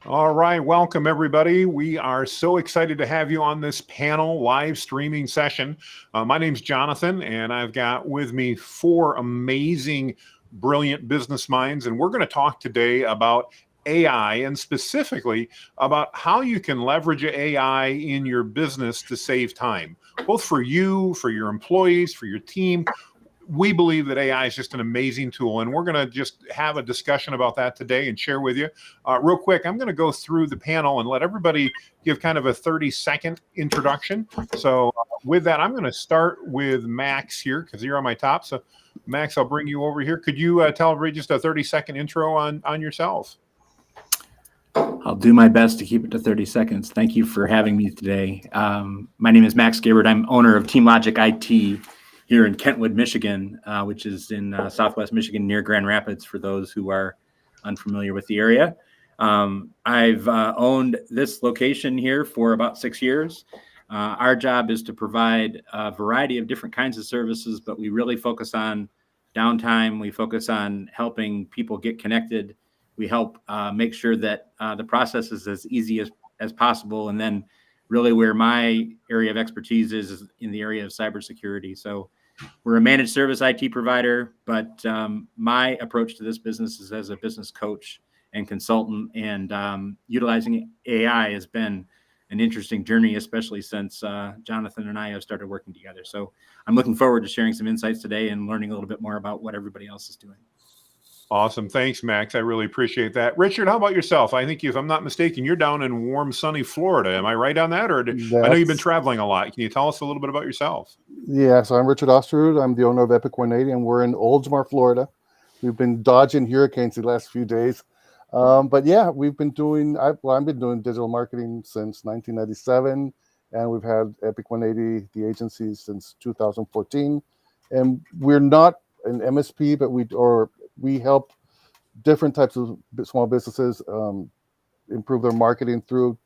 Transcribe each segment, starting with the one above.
All right. Welcome, everybody. We are so excited to have you on this panel live streaming session. My name's Jonathan, and I've got with me 4 amazing, brilliant business minds. And we're going to talk today about AI and specifically about how you can leverage AI in your business to save time, both for you, for your employees, for your team. We believe that AI is just an amazing tool, and we're going to just have a discussion about that today and share with you. Real quick, I'm going to go through the panel and let everybody give kind of a 30-second introduction. So with that, I'm going to start with Max here because you're on my top. So Max, I'll bring you over here. Could you tell everybody just a 30-second intro on yourself? I'll do my best to keep it to 30 seconds. Thank you for having me today. My name is Max Gabbard. I'm owner of Team Logic IT here in Kentwood, Michigan, which is in Southwest Michigan near Grand Rapids, for those who are unfamiliar with the area. I've owned this location here for about 6 years. Our job is to provide a variety of different kinds of services, but we really focus on downtime. We focus on helping people get connected. We help make sure that the process is as easy as possible. And then really where my area of expertise is in the area of cybersecurity. So we're a managed service IT provider, but my approach to this business is as a business coach and consultant, and utilizing AI has been an interesting journey, especially since Jonathan and I have started working together. So I'm looking forward to sharing some insights today and learning a little bit more about what everybody else is doing. Awesome. Thanks, Max. I really appreciate that. Richard, how about yourself? I think if I'm not mistaken, you're down in warm, sunny Florida. Am I right on that? Or I know you've been traveling a lot. Can you tell us a little bit about yourself? Yeah, so I'm Richard Osterud. I'm the owner of Epic 180, and we're in Oldsmar, Florida. We've been dodging hurricanes the last few days. But yeah, I've been doing digital marketing since 1997, and we've had Epic 180, the agency, since 2014. And we're not an MSP, but we help different types of small businesses improve their marketing through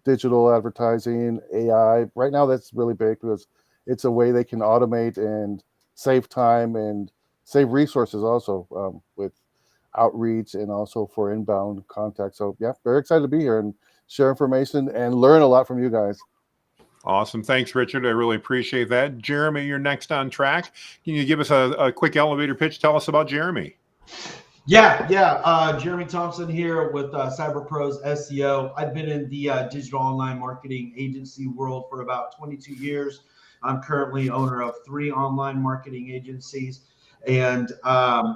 digital advertising, AI. Right now, that's really big because it's a way they can automate and save time and save resources also with outreach and also for inbound contact. So yeah, very excited to be here and share information and learn a lot from you guys. Awesome. Thanks, Richard. I really appreciate that. Jeremy, you're next on track. Can you give us a quick elevator pitch? Tell us about Jeremy. Yeah. Jeremy Thompson here with CyberPros SEO. I've been in the digital online marketing agency world for about 22 years. I'm currently owner of 3 online marketing agencies, and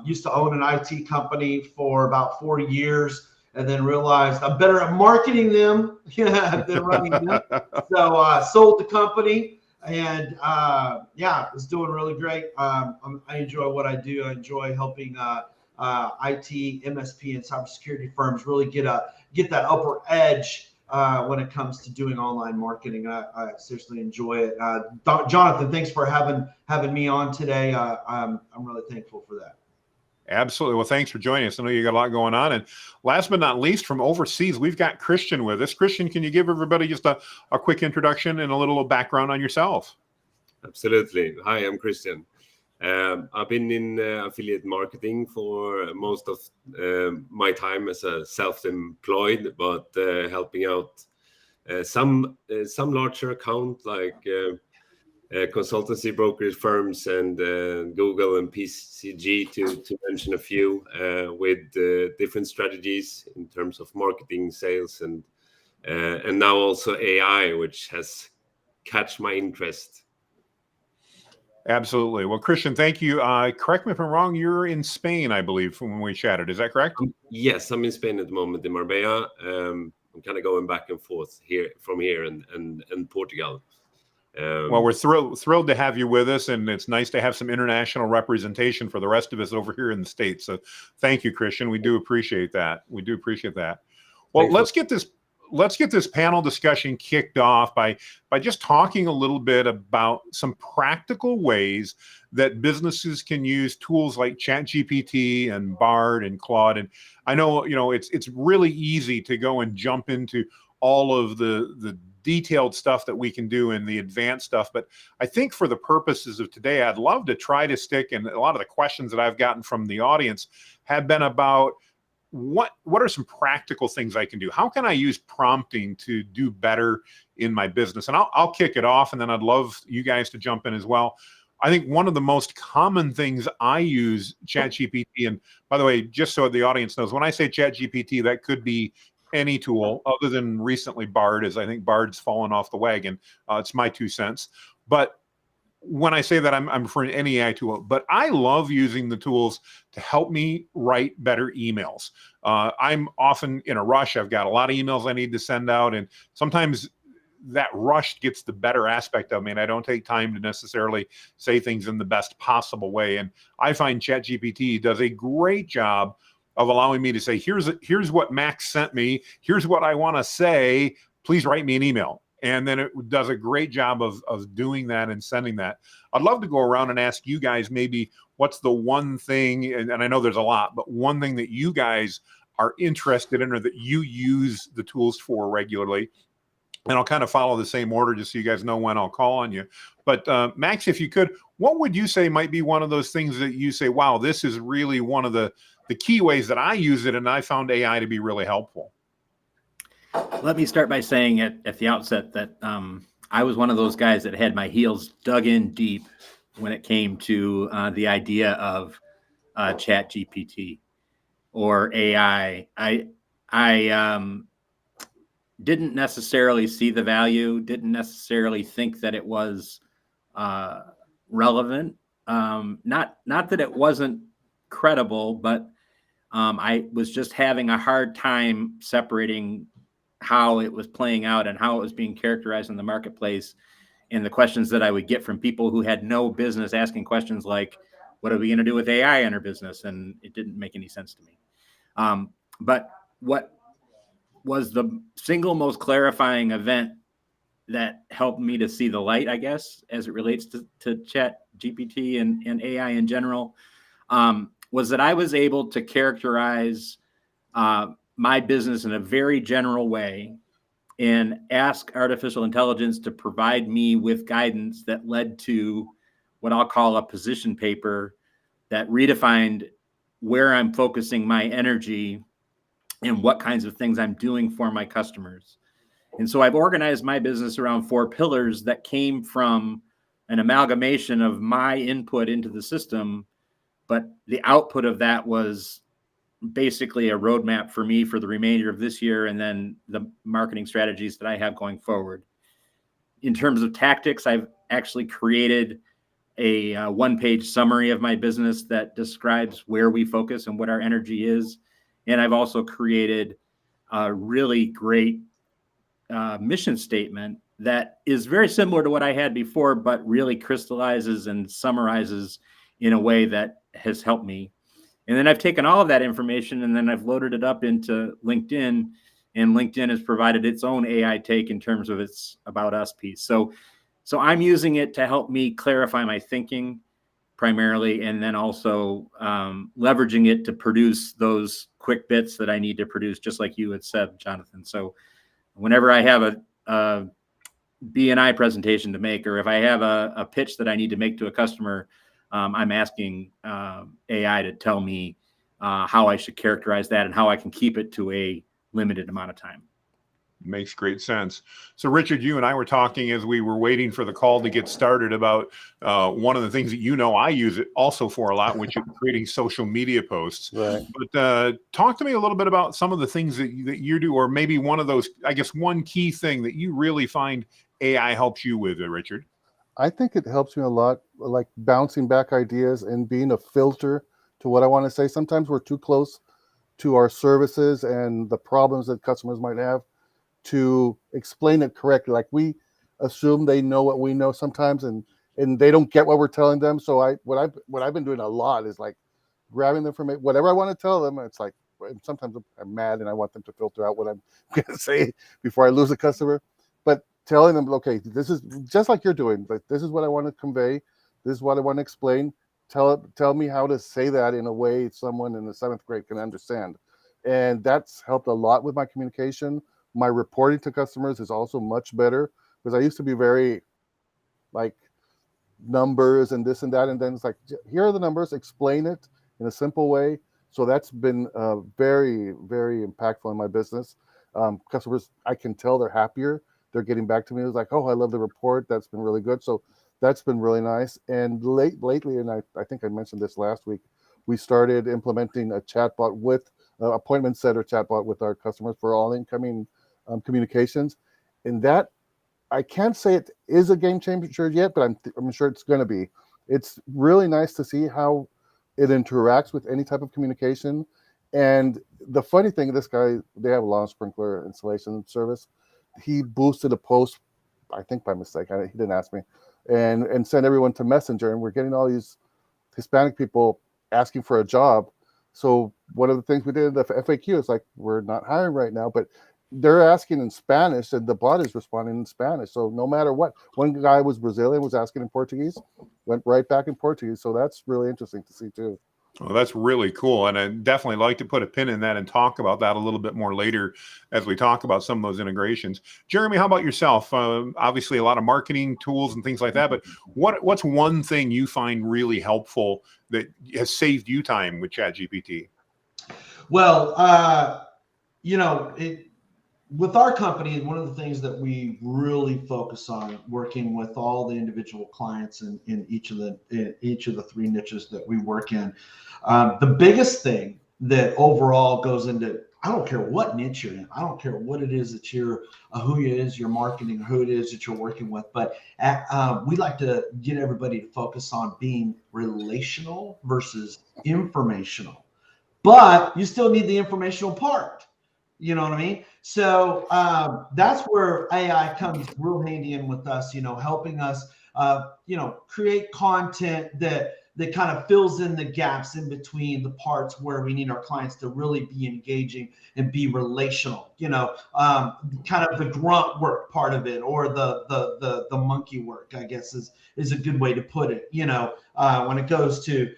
used to own an IT company for about 4 years, and then realized I'm better at marketing them than running them. So sold the company, and it's doing really great. I enjoy what I do. I enjoy helping IT, MSP, and cybersecurity firms really get that upper edge when it comes to doing online marketing. I seriously enjoy it. Jonathan, thanks for having me on today. I'm really thankful for that. Absolutely. Well, thanks for joining us. I know you got a lot going on. And last but not least, from overseas, we've got Christian with us. Christian, can you give everybody just a quick introduction and a little background on yourself? Absolutely. Hi, I'm Christian. I've been in affiliate marketing for most of my time as a self-employed, but helping out some larger account like consultancy brokerage firms and Google and PCG to mention a few with different strategies in terms of marketing, sales, and now also AI, which has catch my interest. Absolutely. Well, Christian, thank you. Correct me if I'm wrong. You're in Spain, I believe, from when we chatted. Is that correct? Yes, I'm in Spain at the moment, in Marbella. I'm kind of going back and forth from here and Portugal. Well, we're thrilled to have you with us, and it's nice to have some international representation for the rest of us over here in the States. So thank you, Christian. We do appreciate that. Well, let's get this panel discussion kicked off by just talking a little bit about some practical ways that businesses can use tools like ChatGPT and Bard and Claude. And I know, it's really easy to go and jump into all of the detailed stuff that we can do and the advanced stuff. But I think for the purposes of today, I'd love to try to stick, and a lot of the questions that I've gotten from the audience have been about what are some practical things I can do? How can I use prompting to do better in my business? And I'll kick it off, and then I'd love you guys to jump in as well. I think one of the most common things I use ChatGPT, and by the way, just so the audience knows, when I say ChatGPT, that could be any tool other than recently Bard, as I think Bard's fallen off the wagon. It's my 2 cents. But when I say that, I'm referring to any AI tool, but I love using the tools to help me write better emails. I'm often in a rush. I've got a lot of emails I need to send out, and sometimes that rush gets the better aspect of me, and I don't take time to necessarily say things in the best possible way. And I find ChatGPT does a great job of allowing me to say, here's what Max sent me. Here's what I want to say. Please write me an email. And then it does a great job of doing that and sending that. I'd love to go around and ask you guys maybe what's the one thing, and I know there's a lot, but one thing that you guys are interested in or that you use the tools for regularly. And I'll kind of follow the same order just so you guys know when I'll call on you. But Max, if you could, what would you say might be one of those things that you say, wow, this is really one of the key ways that I use it and I found AI to be really helpful? Let me start by saying at the outset that I was one of those guys that had my heels dug in deep when it came to the idea of ChatGPT or AI. I didn't necessarily see the value, didn't necessarily think that it was relevant. Not that it wasn't credible, but I was just having a hard time separating how it was playing out and how it was being characterized in the marketplace, and the questions that I would get from people who had no business asking questions like, what are we going to do with AI in our business? And it didn't make any sense to me. But what was the single most clarifying event that helped me to see the light, I guess, as it relates to Chat GPT and AI in general, was that I was able to characterize my business in a very general way and ask artificial intelligence to provide me with guidance that led to what I'll call a position paper that redefined where I'm focusing my energy and what kinds of things I'm doing for my customers. And so I've organized my business around 4 pillars that came from an amalgamation of my input into the system, but the output of that was basically a roadmap for me for the remainder of this year and then the marketing strategies that I have going forward. In terms of tactics, I've actually created a one-page summary of my business that describes where we focus and what our energy is. And I've also created a really great mission statement that is very similar to what I had before, but really crystallizes and summarizes in a way that has helped me. And then I've taken all of that information and then I've loaded it up into LinkedIn, and LinkedIn has provided its own AI take in terms of its About Us piece. So I'm using it to help me clarify my thinking primarily, and then also leveraging it to produce those quick bits that I need to produce, just like you had said, Jonathan. So whenever I have a B&I presentation to make, or if I have a pitch that I need to make to a customer, I'm asking AI to tell me how I should characterize that and how I can keep it to a limited amount of time. Makes great sense. So Richard, you and I were talking as we were waiting for the call to get started about one of the things that I use it also for a lot, which is creating social media posts. Right. But talk to me a little bit about some of the things that you do, or maybe one of those, I guess, one key thing that you really find AI helps you with, Richard. I think it helps me a lot, like bouncing back ideas and being a filter to what I want to say. Sometimes we're too close to our services and the problems that customers might have to explain it correctly. Like we assume they know what we know sometimes, and they don't get what we're telling them. So what I've been doing a lot is like grabbing the information, whatever I want to tell them. It's like sometimes I'm mad and I want them to filter out what I'm going to say before I lose a customer. But telling them, okay, this is just like you're doing, but this is what I want to convey. This is what I want to explain. Tell me how to say that in a way someone in the 7th grade can understand. And that's helped a lot with my communication. My reporting to customers is also much better, because I used to be very like numbers and this and that. And then it's like, here are the numbers, explain it in a simple way. So that's been very, very impactful in my business. Customers, I can tell they're happier. They're getting back to me. It's like, oh, I love the report. That's been really good. So that's been really nice. And lately, and I think I mentioned this last week, we started implementing a chatbot with appointment setter chatbot with our customers for all incoming communications. And that, I can't say it is a game changer yet, but I'm sure it's going to be. It's really nice to see how it interacts with any type of communication. And the funny thing, this guy, they have a lawn sprinkler installation service. He boosted a post, I think by mistake, he didn't ask me, and sent everyone to Messenger. And we're getting all these Hispanic people asking for a job. So one of the things we did in the FAQ is like, we're not hiring right now, but they're asking in Spanish and the bot is responding in Spanish. So no matter what, one guy was Brazilian, was asking in Portuguese, went right back in Portuguese. So that's really interesting to see too. Well, that's really cool. And I'd definitely like to put a pin in that and talk about that a little bit more later as we talk about some of those integrations. Jeremy, how about yourself? Obviously, a lot of marketing tools and things like that. But what's one thing you find really helpful that has saved you time with ChatGPT? Well, with our company, one of the things that we really focus on, working with all the individual clients in each of the three niches that we work in, the biggest thing that overall goes into, I don't care what niche you're in, I don't care what it is that you're, who it is you're marketing, who it is that you're working with, but we like to get everybody to focus on being relational versus informational. But you still need the informational part. You know what I mean? So that's where AI comes real handy in with us, helping us, create content that kind of fills in the gaps in between the parts where we need our clients to really be engaging and be relational, kind of the grunt work part of it, or the monkey work, I guess is a good way to put it, when it goes to,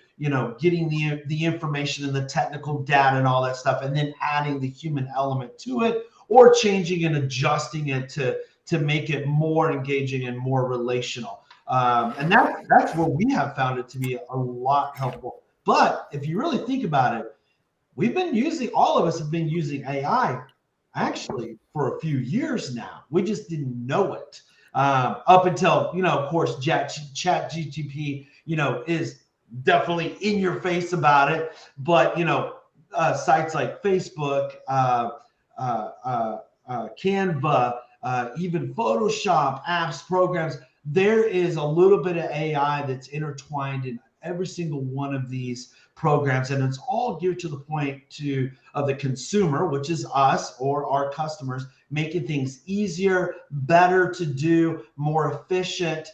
getting the information and the technical data and all that stuff, and then adding the human element to it, or changing and adjusting it to make it more engaging and more relational. And that's where we have found it to be a lot helpful. But if you really think about it, all of us have been using AI actually for a few years now. We just didn't know it up until, of course, ChatGPT, is definitely in your face about it. But, sites like Facebook, Canva, even Photoshop apps, programs, there is a little bit of AI that's intertwined in every single one of these programs, and it's all geared to the point of the consumer, which is us or our customers, making things easier, better to do, more efficient.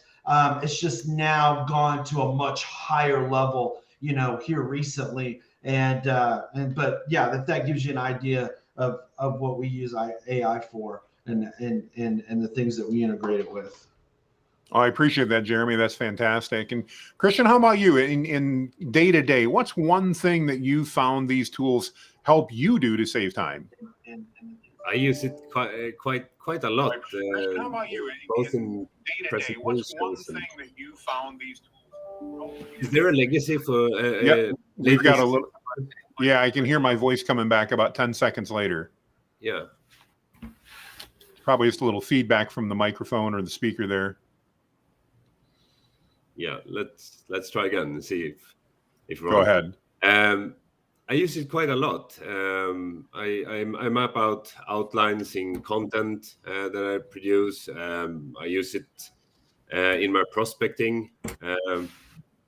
It's just now gone to a much higher level, here recently. But yeah, that gives you an idea of what we use AI for and the things that we integrate it with. Oh, I appreciate that, Jeremy. That's fantastic. And Christian, how about you in day to day? What's one thing that you found these tools help you do to save time? I use it quite a lot. How about you both in day-to-day? What's one thing that you found these tools? Is there a legacy for? Yep, we've got a little. Yeah, I can hear my voice coming back about 10 seconds later. Yeah, probably just a little feedback from the microphone or the speaker there. Yeah, let's try again and see if we're Go ahead. I use it quite a lot. I map out outlines in content that I produce. I use it in my prospecting.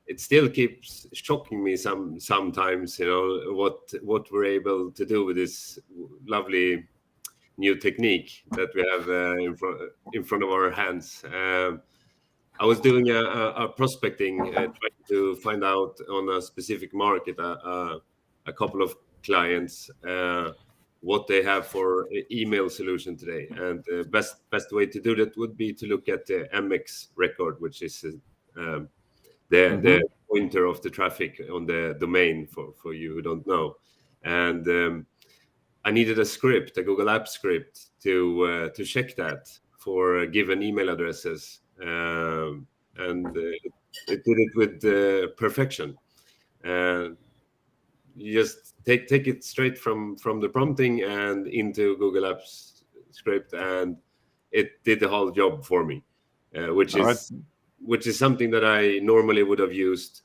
It still keeps shocking me sometimes, what we're able to do with this lovely new technique that we have in front of our hands. I was doing a prospecting, trying to find out on a specific market, a couple of clients, what they have for email solution today. And the best way to do that would be to look at the MX record, which is the pointer of the traffic on the domain for you who don't know. And I needed a script, a Google Apps script to check that for given email addresses. And it did it with perfection. you just take it straight from the prompting and into Google Apps script, and it did the whole job for me, which is something that I normally would have used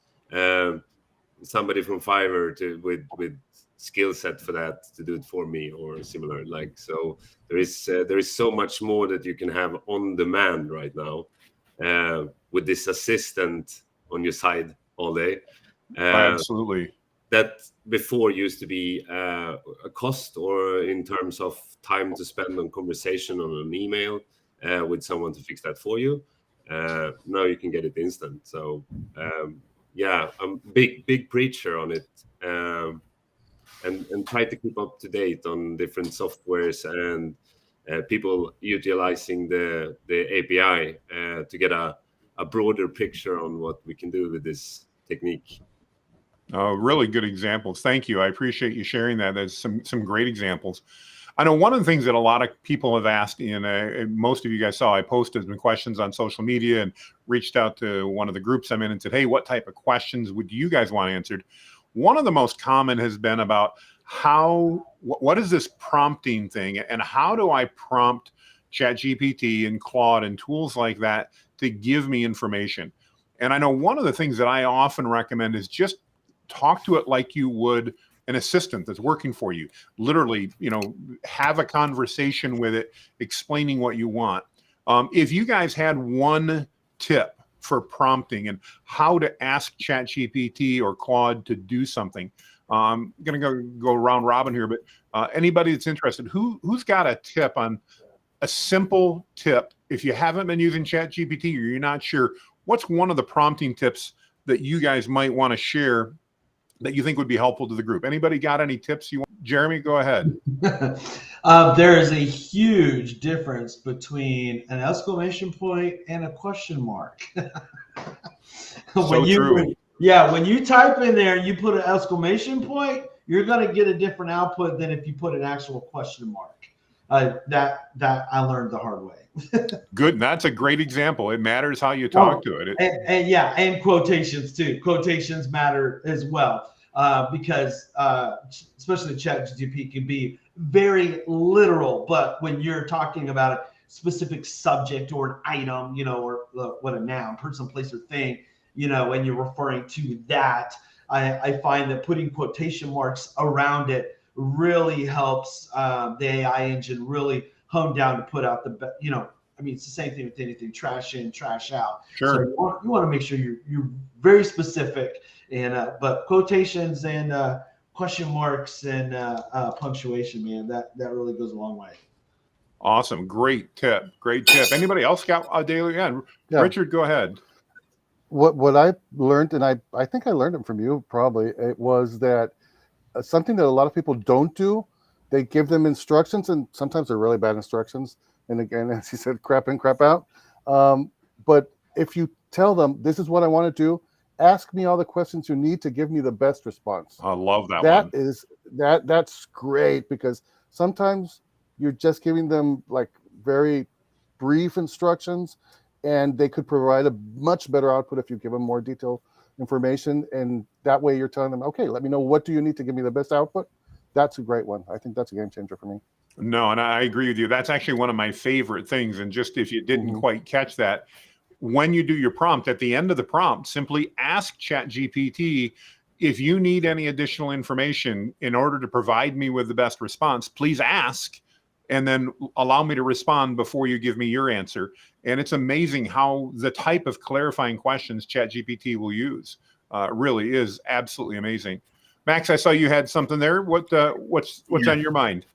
somebody from Fiverr with skill set for that to do it for me or similar. Like, so there is so much more that you can have on demand right now with this assistant on your side all day. Absolutely. That before used to be a cost, or in terms of time to spend on conversation on an email with someone to fix that for you. Now you can get it instant. So yeah, I'm big preacher on it, and try to keep up to date on different softwares and people utilizing the API to get a broader picture on what we can do with this technique. Really good examples. Thank you. I appreciate you sharing that. There's some great examples. I know one of the things that a lot of people have asked, and most of you guys saw, I posted some questions on social media and reached out to one of the groups I'm in and said, hey, what type of questions would you guys want answered? One of the most common has been about what is this prompting thing, and how do I prompt ChatGPT and Claude and tools like that to give me information? And I know one of the things that I often recommend is just talk to it like you would an assistant that's working for you. Literally, have a conversation with it, explaining what you want. If you guys had one tip for prompting and how to ask ChatGPT or Claude to do something, I'm going to go round robin here, but anybody that's interested, who's got a tip on a simple tip? If you haven't been using ChatGPT or you're not sure, what's one of the prompting tips that you guys might want to share that you think would be helpful to the group? Anybody got any tips you want? Jeremy, go ahead. There is a huge difference between an exclamation point and a question mark. True. Yeah, when you type in there and you put an exclamation point, you're going to get a different output than if you put an actual question mark. That I learned the hard way. Good. That's a great example. It matters how you talk to it. And quotations too. Quotations matter as well, because especially ChatGPT can be very literal. But when you're talking about a specific subject or an item, or what a noun, person, place, or thing, when you're referring to that, I find that putting quotation marks around it really helps the AI engine really hone down to put out the, it's the same thing with anything, trash in, trash out. Sure. So you want to make sure you're very specific, and but quotations and question marks and punctuation, man, that really goes a long way. Awesome. Great tip. Anybody else got a daily? Yeah. Richard, go ahead. What I learned, and I think I learned it from you probably, it was that something that a lot of people don't do, they give them instructions, and sometimes they're really bad instructions. And again, as he said, crap in, crap out. But if you tell them, this is what I want to do, ask me all the questions you need to give me the best response. I love that one. That's great, because sometimes you're just giving them like very brief instructions, and they could provide a much better output if you give them more detailed information. And that way you're telling them, okay, let me know, what do you need to give me the best output? That's a great one. I think that's a game changer for me. No, and I agree with you. That's actually one of my favorite things. And just if you didn't quite catch that, when you do your prompt, at the end of the prompt, simply ask ChatGPT, if you need any additional information in order to provide me with the best response, please ask, and then allow me to respond before you give me your answer. And it's amazing how the type of clarifying questions ChatGPT will use really is absolutely amazing. Max, I saw you had something there. What's on your mind?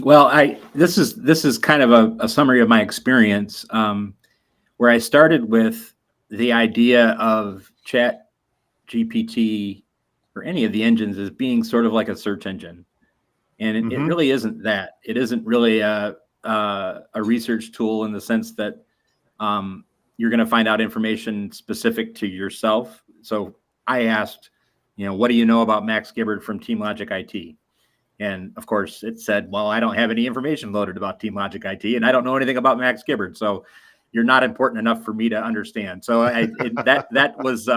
Well, this is kind of a summary of my experience, where I started with the idea of ChatGPT or any of the engines as being sort of like a search engine. And it really isn't that. It isn't really a research tool in the sense that you're going to find out information specific to yourself. So I asked, what do you know about Max Gibbard from TeamLogic IT? And of course it said, well, I don't have any information loaded about TeamLogic IT, and I don't know anything about Max Gibbard. So you're not important enough for me to understand. So that was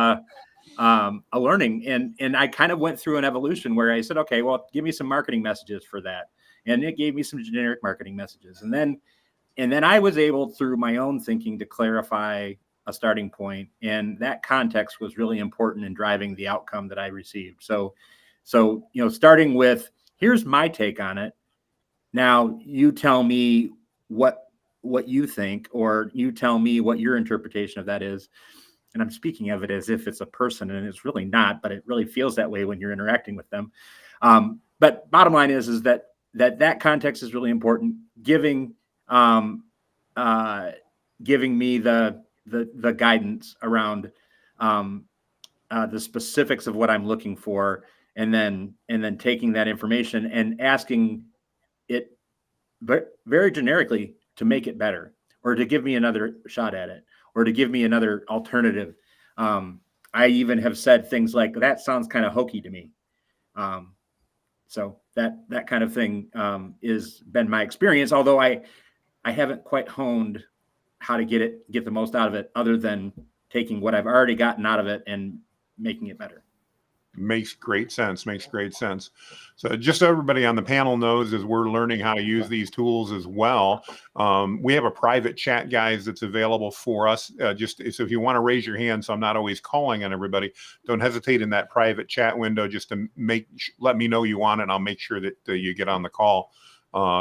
a learning. And I kind of went through an evolution where I said, okay, well, give me some marketing messages for that. And it gave me some generic marketing messages. And then I was able, through my own thinking, to clarify a starting point. And that context was really important in driving the outcome that I received. So, starting with, here's my take on it. Now you tell me what you think, or you tell me what your interpretation of that is. And I'm speaking of it as if it's a person, and it's really not, but it really feels that way when you're interacting with them. But bottom line is that context is really important. Giving me the guidance around the specifics of what I'm looking for, and then taking that information and asking it very generically to make it better, or to give me another shot at it, or to give me another alternative. I even have said things like, that sounds kind of hokey to me. So that kind of thing is been my experience, although I haven't quite honed how to get the most out of it, other than taking what I've already gotten out of it and making it better. Makes great sense. So just so everybody on the panel knows, as we're learning how to use these tools as well, we have a private chat, guys, that's available for us. Just so if you want to raise your hand, so I'm not always calling on everybody, don't hesitate in that private chat window just to let me know you want it, and I'll make sure that you get on the call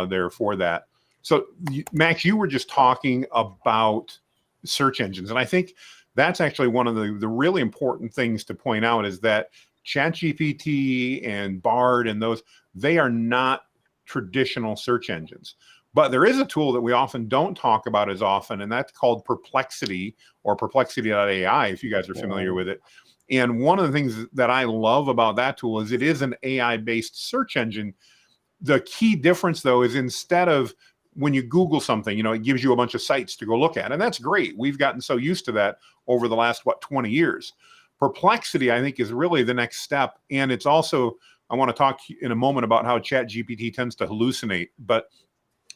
there for that. So Max, you were just talking about search engines, and I think that's actually one of the really important things to point out, is that ChatGPT and Bard and those, they are not traditional search engines. But there is a tool that we often don't talk about as often, and that's called Perplexity, or perplexity.ai, if you guys are familiar with it. And one of the things that I love about that tool is it is an AI-based search engine. The key difference, though, is instead of when you Google something, it gives you a bunch of sites to go look at. And that's great. We've gotten so used to that over the last, 20 years. Perplexity, I think, is really the next step. And it's also, I want to talk in a moment about how ChatGPT tends to hallucinate. But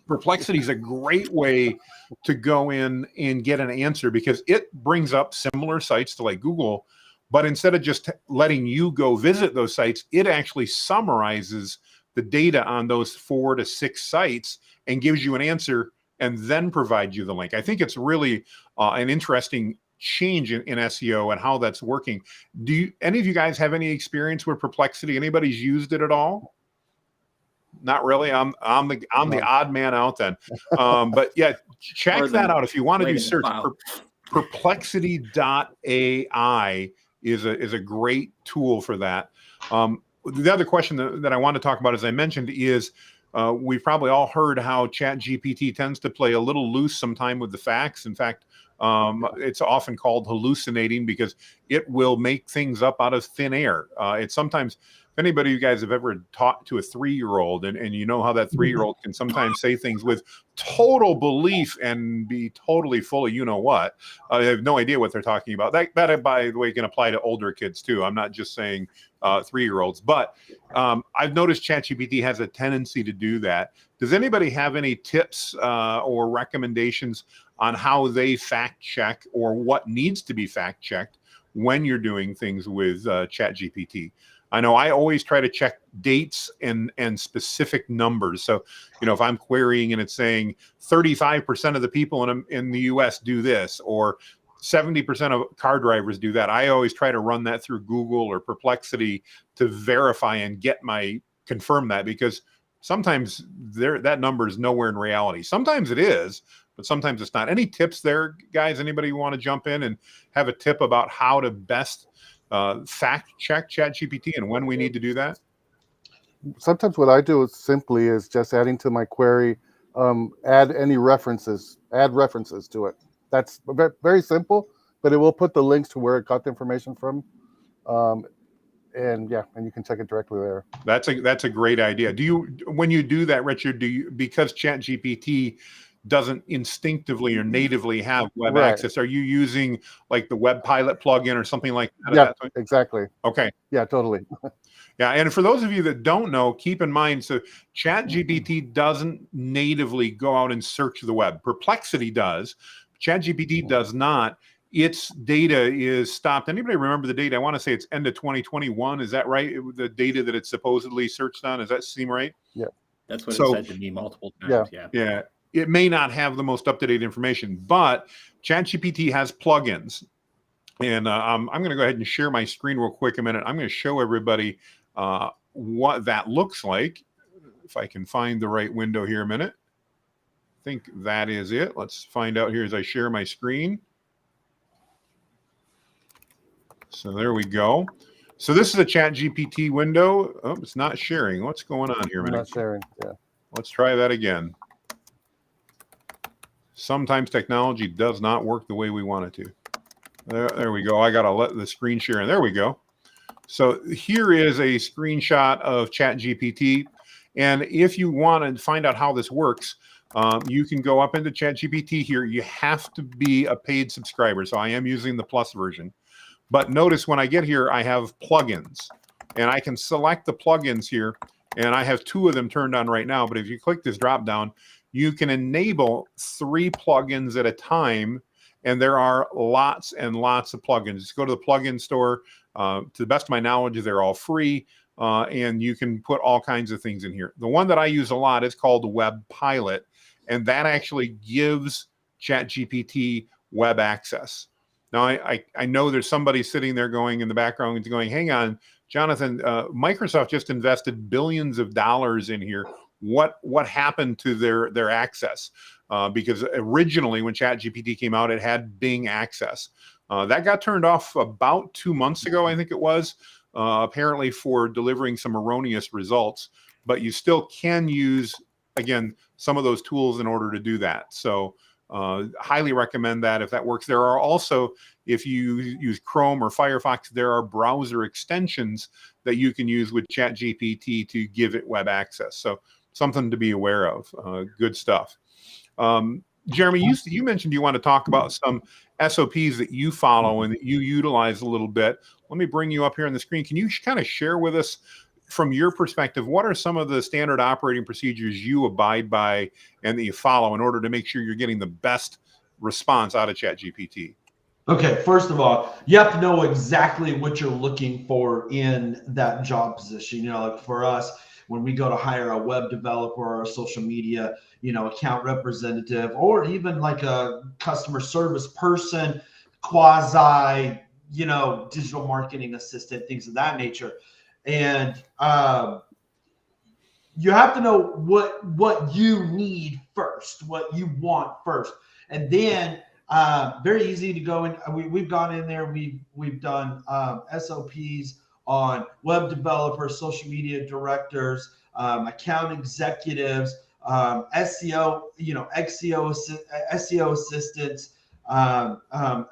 Perplexity is a great way to go in and get an answer, because it brings up similar sites to like Google. But instead of just letting you go visit those sites, it actually summarizes the data on those 4 to 6 sites and gives you an answer, and then provides you the link. I think it's really an interesting change in SEO and how that's working. Do any of you guys have any experience with Perplexity? Anybody's used it at all? Not really. I'm the odd man out then. But yeah, check that out if you want to do search. Perplexity.ai is a great tool for that. The other question that I want to talk about, as I mentioned, is we've probably all heard how ChatGPT tends to play a little loose sometime with the facts. In fact, it's often called hallucinating, because it will make things up out of thin air. It's sometimes, if anybody of you guys have ever talked to a 3-year-old, and you know how that 3-year-old can sometimes say things with total belief and be totally full of you-know-what. I have no idea what they're talking about. That, by the way, can apply to older kids too. I'm not just saying 3-year-olds, but I've noticed ChatGPT has a tendency to do that. Does anybody have any tips or recommendations on how they fact check, or what needs to be fact checked when you're doing things with ChatGPT? I know I always try to check dates and specific numbers. So, if I'm querying and it's saying 35% of the people in the US do this, or 70% of car drivers do that, I always try to run that through Google or Perplexity to verify and confirm that, because sometimes that number is nowhere in reality. Sometimes it is, but sometimes it's not. Any tips there, guys? Anybody want to jump in and have a tip about how to best fact check ChatGPT and when we need to do that? Sometimes what I do is just adding to my query, add references to it. That's very simple, but it will put the links to where it got the information from. And you can check it directly there. That's a great idea. When you do that, Richard, because ChatGPT doesn't instinctively or natively have web access, are you using like the Web Pilot plugin or something like that? Yeah, exactly. Okay. Yeah, totally. Yeah, and for those of you that don't know, keep in mind, so ChatGPT doesn't natively go out and search the web. Perplexity does. ChatGPT does not. its data is stopped. Anybody remember the date? I want to say it's end of 2021. Is that right? The data that it's supposedly searched on. Does that seem right? Yeah. That's what it So said to me multiple times. Yeah. yeah, it may not have the most up-to-date information, but ChatGPT has plugins. And I'm going to go ahead and share my screen real quick a minute. I'm going to show everybody what that looks like. If I can find the right window here a minute. I think that is it. Let's find out here as I share my screen. So there we go. So this is a ChatGPT window. Oh, it's not sharing. What's going on here? I'm not sharing. Yeah. Let's try that again. Sometimes technology does not work the way we want it to. There we go. I got to let the screen share. And there we go. So here is a screenshot of ChatGPT. And if you want to find out how this works, you can go up into ChatGPT here. You have to be a paid subscriber. So I am using the Plus version. But notice when I get here, I have plugins. And I can select the plugins here. And I have 2 of them turned on right now. But if you click this drop down, you can enable 3 plugins at a time. And there are lots and lots of plugins. Just go to the plugin store. To the best of my knowledge, they're all free. And you can put all kinds of things in here. The one that I use a lot is called Web Pilot. And that actually gives ChatGPT web access. Now, I know there's somebody sitting there going in the background going, hang on, Jonathan, Microsoft just invested billions of dollars in here. What happened to their access? Because originally when ChatGPT came out, it had Bing access. That got turned off about 2 months ago, I think it was, apparently for delivering some erroneous results. But you still can use, again, some of those tools in order to do that. So highly recommend that if that works. There are also, if you use Chrome or Firefox, there are browser extensions that you can use with ChatGPT to give it web access. So something to be aware of. Good stuff. Jeremy, you mentioned you want to talk about some SOPs that you follow and that you utilize a little bit. Let me bring you up here on the screen. Can you kind of share with us, from your perspective, what are some of the standard operating procedures you abide by and that you follow in order to make sure you're getting the best response out of ChatGPT? Okay, first of all, you have to know exactly what you're looking for in that job position. You know, like for us, when we go to hire a web developer or a social media, account representative, or even like a customer service person, quasi, digital marketing assistant, things of that nature. And you have to know what you need first, what you want first. And then very easy to go in. We've gone in there. We've done SOPs on web developers, social media directors, account executives, SEO, SEO assistants,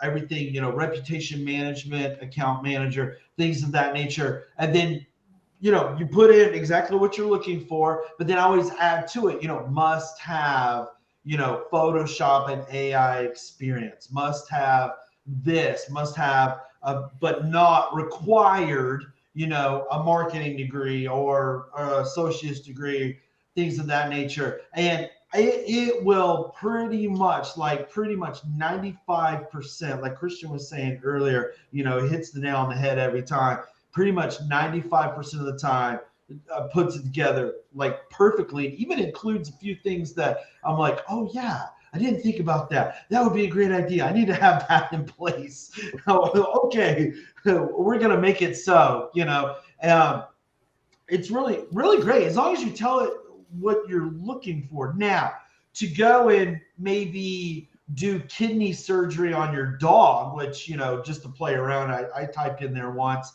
everything, reputation management, account manager, things of that nature. And then, you put in exactly what you're looking for, but then always add to it, must have, Photoshop and AI experience, must have this, must have, but not required, a marketing degree or associate's degree, things of that nature. And it will pretty much 95%, like Christian was saying earlier, it hits the nail on the head every time. Pretty much 95% of the time puts it together like perfectly. It even includes a few things that I'm like, oh yeah, I didn't think about that. That would be a great idea. I need to have that in place. Okay, we're gonna make it so. It's really, really great as long as you tell it what you're looking for. Now, to go and maybe do kidney surgery on your dog, which, just to play around, I typed in there once.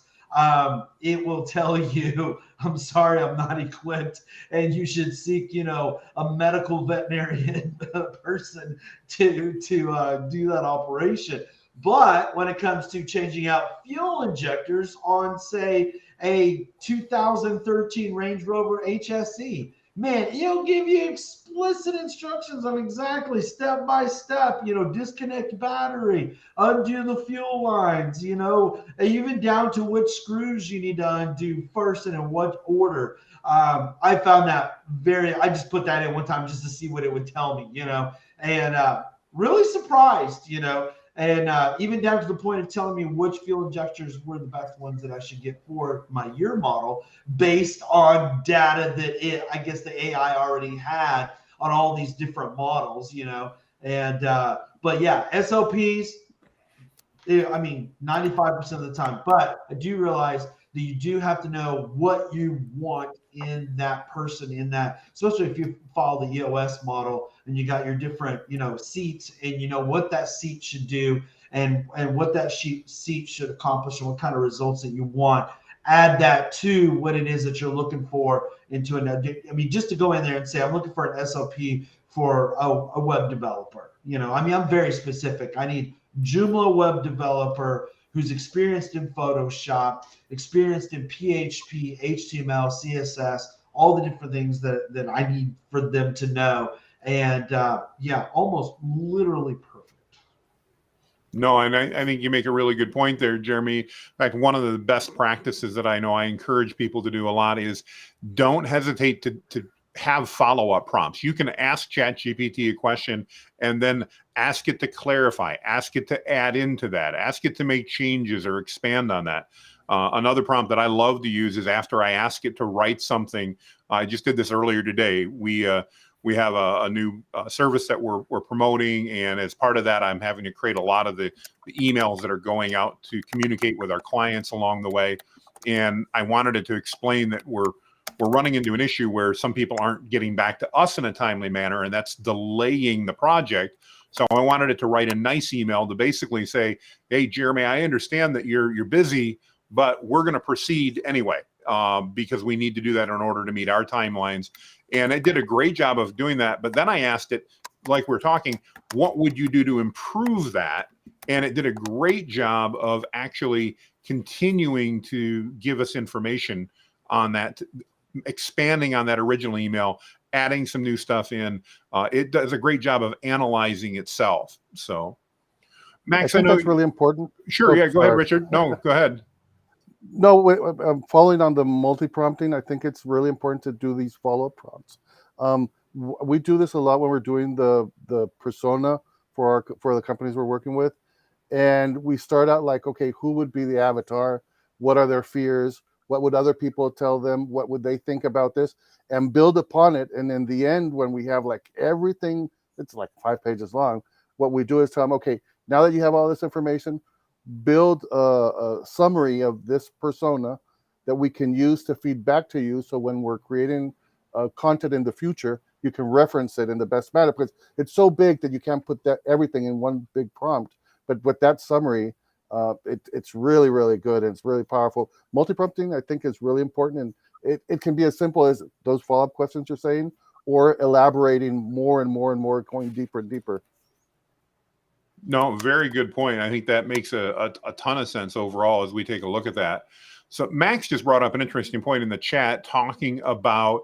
It will tell you, I'm sorry, I'm not equipped, and you should seek, a medical veterinarian person to do that operation. But when it comes to changing out fuel injectors on, say, a 2013 Range Rover HSE, man, it'll give you explicit instructions on exactly step by step, disconnect battery, undo the fuel lines, even down to which screws you need to undo first and in what order. I found that I just put that in one time just to see what it would tell me, and really surprised, And even down to the point of telling me which fuel injectors were the best ones that I should get for my year model based on data that I guess the AI already had on all these different models, And but yeah, SOPs, I mean, 95% of the time. But I do realize that you do have to know what you want in that person, in that, especially if you follow the EOS model and you got your different, seats, and you know what that seat should do and what that seat should accomplish and what kind of results that you want. Add that to what it is that you're looking for into I mean, just to go in there and say, I'm looking for an SOP for a web developer. I'm very specific. I need Joomla web developer who's experienced in Photoshop, experienced in PHP, HTML, CSS, all the different things that I need for them to know. And almost literally perfect. No, and I think you make a really good point there, Jeremy. In fact, one of the best practices that I know I encourage people to do a lot is don't hesitate to have follow-up prompts. You can ask ChatGPT a question and then ask it to clarify, ask it to add into that, ask it to make changes or expand on that. Another prompt that I love to use is after I ask it to write something. I just did this earlier today. We have a new service that we're promoting, and as part of that, I'm having to create a lot of the emails that are going out to communicate with our clients along the way. And I wanted it to explain that we're running into an issue where some people aren't getting back to us in a timely manner, and that's delaying the project. So I wanted it to write a nice email to basically say, hey, Jeremy, I understand that you're busy, but we're going to proceed anyway, because we need to do that in order to meet our timelines. And it did a great job of doing that. But then I asked it, like we're talking, what would you do to improve that? And it did a great job of actually continuing to give us information on that, expanding on that original email, adding some new stuff in. It does a great job of analyzing itself. So, Max, I think that's really important. Sure, yeah, go ahead, Richard. No, go ahead. No, following on the multi-prompting, I think it's really important to do these follow-up prompts. We do this a lot when we're doing the persona for the companies we're working with, and we start out like, okay, who would be the avatar? What are their fears? What would other people tell them? What would they think about this? And build upon it. And in the end, when we have like everything, it's like 5 pages long, what we do is tell them, okay, now that you have all this information, build a summary of this persona that we can use to feed back to you. So when we're creating content in the future, you can reference it in the best manner, because it's so big that you can't put everything in one big prompt. But with that summary, it's really, really good. And it's really powerful. Multi-prompting, I think, is really important. And it can be as simple as those follow-up questions you're saying, or elaborating more and more and more, going deeper and deeper. No, very good point. I think that makes a ton of sense overall as we take a look at that. So Max just brought up an interesting point in the chat, talking about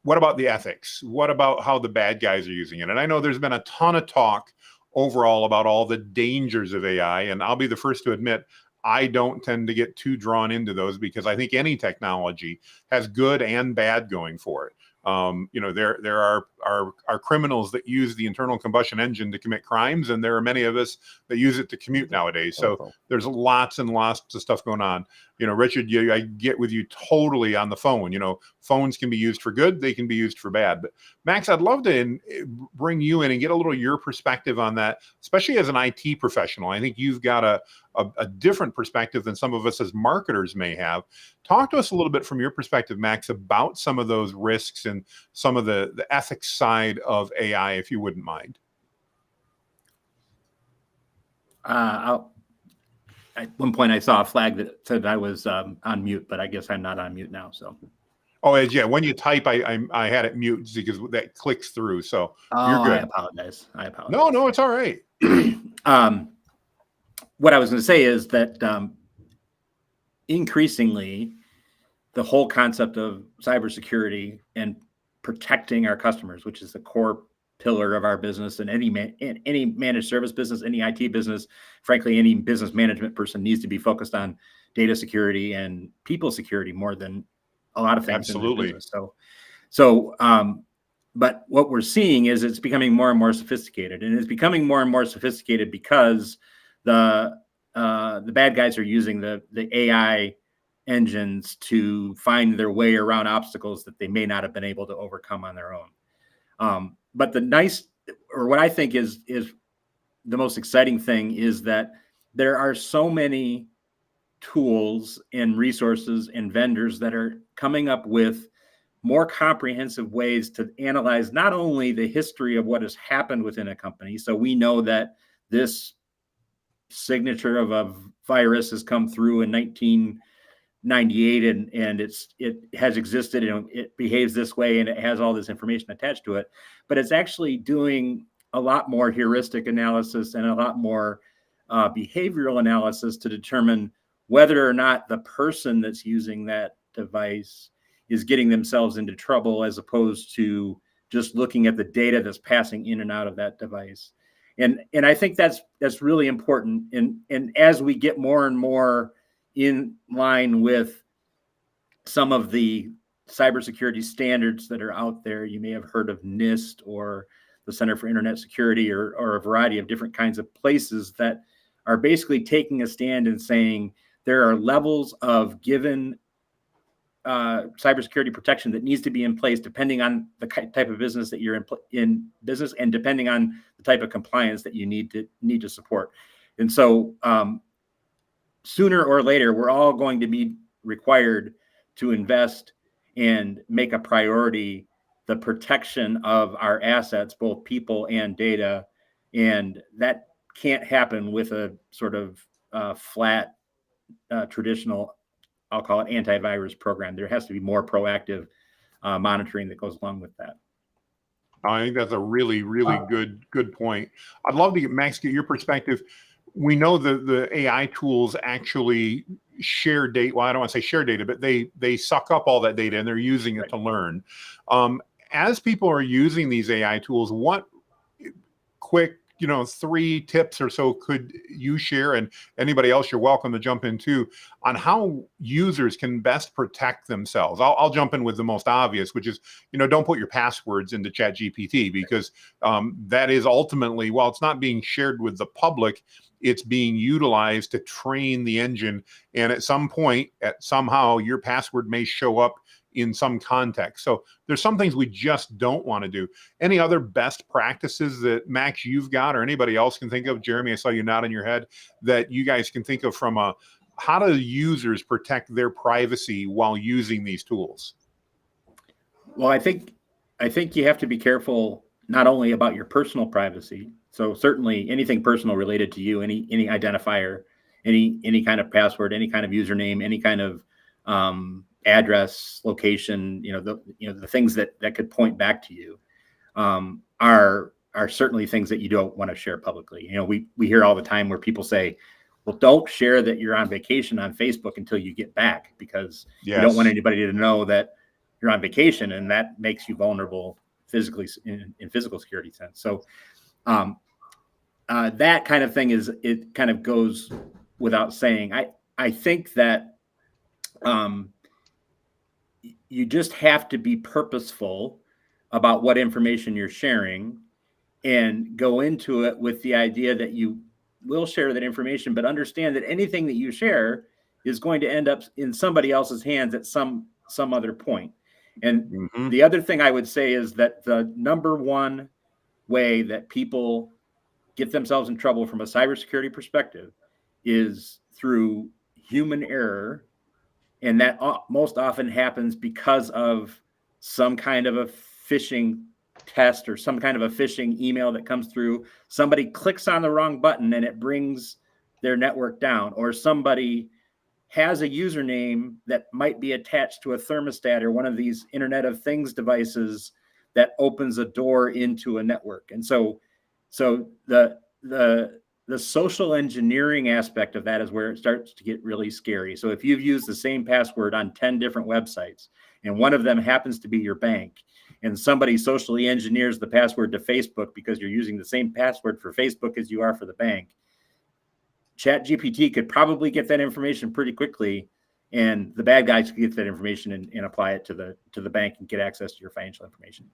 what about the ethics? What about how the bad guys are using it? And I know there's been a ton of talk overall about all the dangers of AI. And I'll be the first to admit, I don't tend to get too drawn into those, because I think any technology has good and bad going for it. There are criminals that use the internal combustion engine to commit crimes, and there are many of us that use it to commute nowadays. So there's lots and lots of stuff going on. Richard, I get with you totally on the phone. Phones can be used for good, they can be used for bad. But Max, I'd love to bring you in and get a little your perspective on that, especially as an IT professional. I think you've got a different perspective than some of us as marketers may have. Talk to us a little bit from your perspective, Max, about some of those risks and some of the ethics side of AI, if you wouldn't mind. At one point, I saw a flag that said I was on mute, but I guess I'm not on mute now. So. Oh, yeah. When you type, I had it mute because that clicks through. So you're good. I apologize. No, it's all right. What I was going to say is that increasingly, the whole concept of cybersecurity and protecting our customers, which is the core pillar of our business, and any managed service business, any IT business, frankly, any business management person needs to be focused on data security and people security more than a lot of things. Absolutely. In their business. So but what we're seeing is it's becoming more and more sophisticated, and it's becoming more and more sophisticated because the bad guys are using the AI engines to find their way around obstacles that they may not have been able to overcome on their own. But what I think is the most exciting thing is that there are so many tools and resources and vendors that are coming up with more comprehensive ways to analyze not only the history of what has happened within a company. So we know that this signature of a virus has come through in 1998 and it has existed and it behaves this way and it has all this information attached to it. But it's actually doing a lot more heuristic analysis and a lot more behavioral analysis to determine whether or not the person that's using that device is getting themselves into trouble, as opposed to just looking at the data that's passing in and out of that device. And I think that's really important. And as we get more and more in line with some of the cybersecurity standards that are out there, you may have heard of NIST or the Center for Internet Security or a variety of different kinds of places that are basically taking a stand and saying there are levels of given cybersecurity protection that needs to be in place depending on the type of business that you're in business, and depending on the type of compliance that you need to support. And so sooner or later, we're all going to be required to invest and make a priority the protection of our assets, both people and data. And that can't happen with a sort of flat traditional, I'll call it, antivirus program. There has to be more proactive monitoring that goes along with that. I think that's a really, really good point. I'd love to get your perspective. We know the AI tools actually share data. Well, I don't want to say share data, but they suck up all that data and they're using it to learn. As people are using these AI tools, what quick 3 tips or so could you share, and anybody else you're welcome to jump in too, on how users can best protect themselves? I'll jump in with the most obvious, which is, don't put your passwords into ChatGPT, because that is ultimately, while it's not being shared with the public, it's being utilized to train the engine. And at some point, somehow your password may show up in some context. So there's some things we just don't want to do. Any other best practices that, Max, you've got, or anybody else can think of? Jeremy, I saw you nodding your head, that you guys can think of from how do users protect their privacy while using these tools? Well, I think you have to be careful not only about your personal privacy. So certainly anything personal related to you, any identifier, any kind of password, any kind of username, any kind of address, location, the things that could point back to you are certainly things that you don't want to share publicly. We hear all the time where people say, well, don't share that you're on vacation on Facebook until you get back, because you don't want anybody to know that you're on vacation, and that makes you vulnerable physically in physical security sense. So that kind of thing it kind of goes without saying. I think that you just have to be purposeful about what information you're sharing, and go into it with the idea that you will share that information, but understand that anything that you share is going to end up in somebody else's hands at some other point. And the other thing I would say is that the number one way that people get themselves in trouble from a cybersecurity perspective is through human error. And that most often happens because of some kind of a phishing test or some kind of a phishing email that comes through. Somebody clicks on the wrong button and it brings their network down, or somebody has a username that might be attached to a thermostat or one of these Internet of Things devices that opens a door into a network. And so the social engineering aspect of that is where it starts to get really scary. So if you've used the same password on 10 different websites, and one of them happens to be your bank, and somebody socially engineers the password to Facebook because you're using the same password for Facebook as you are for the bank, ChatGPT could probably get that information pretty quickly and the bad guys can get that information and apply it to the bank and get access to your financial information.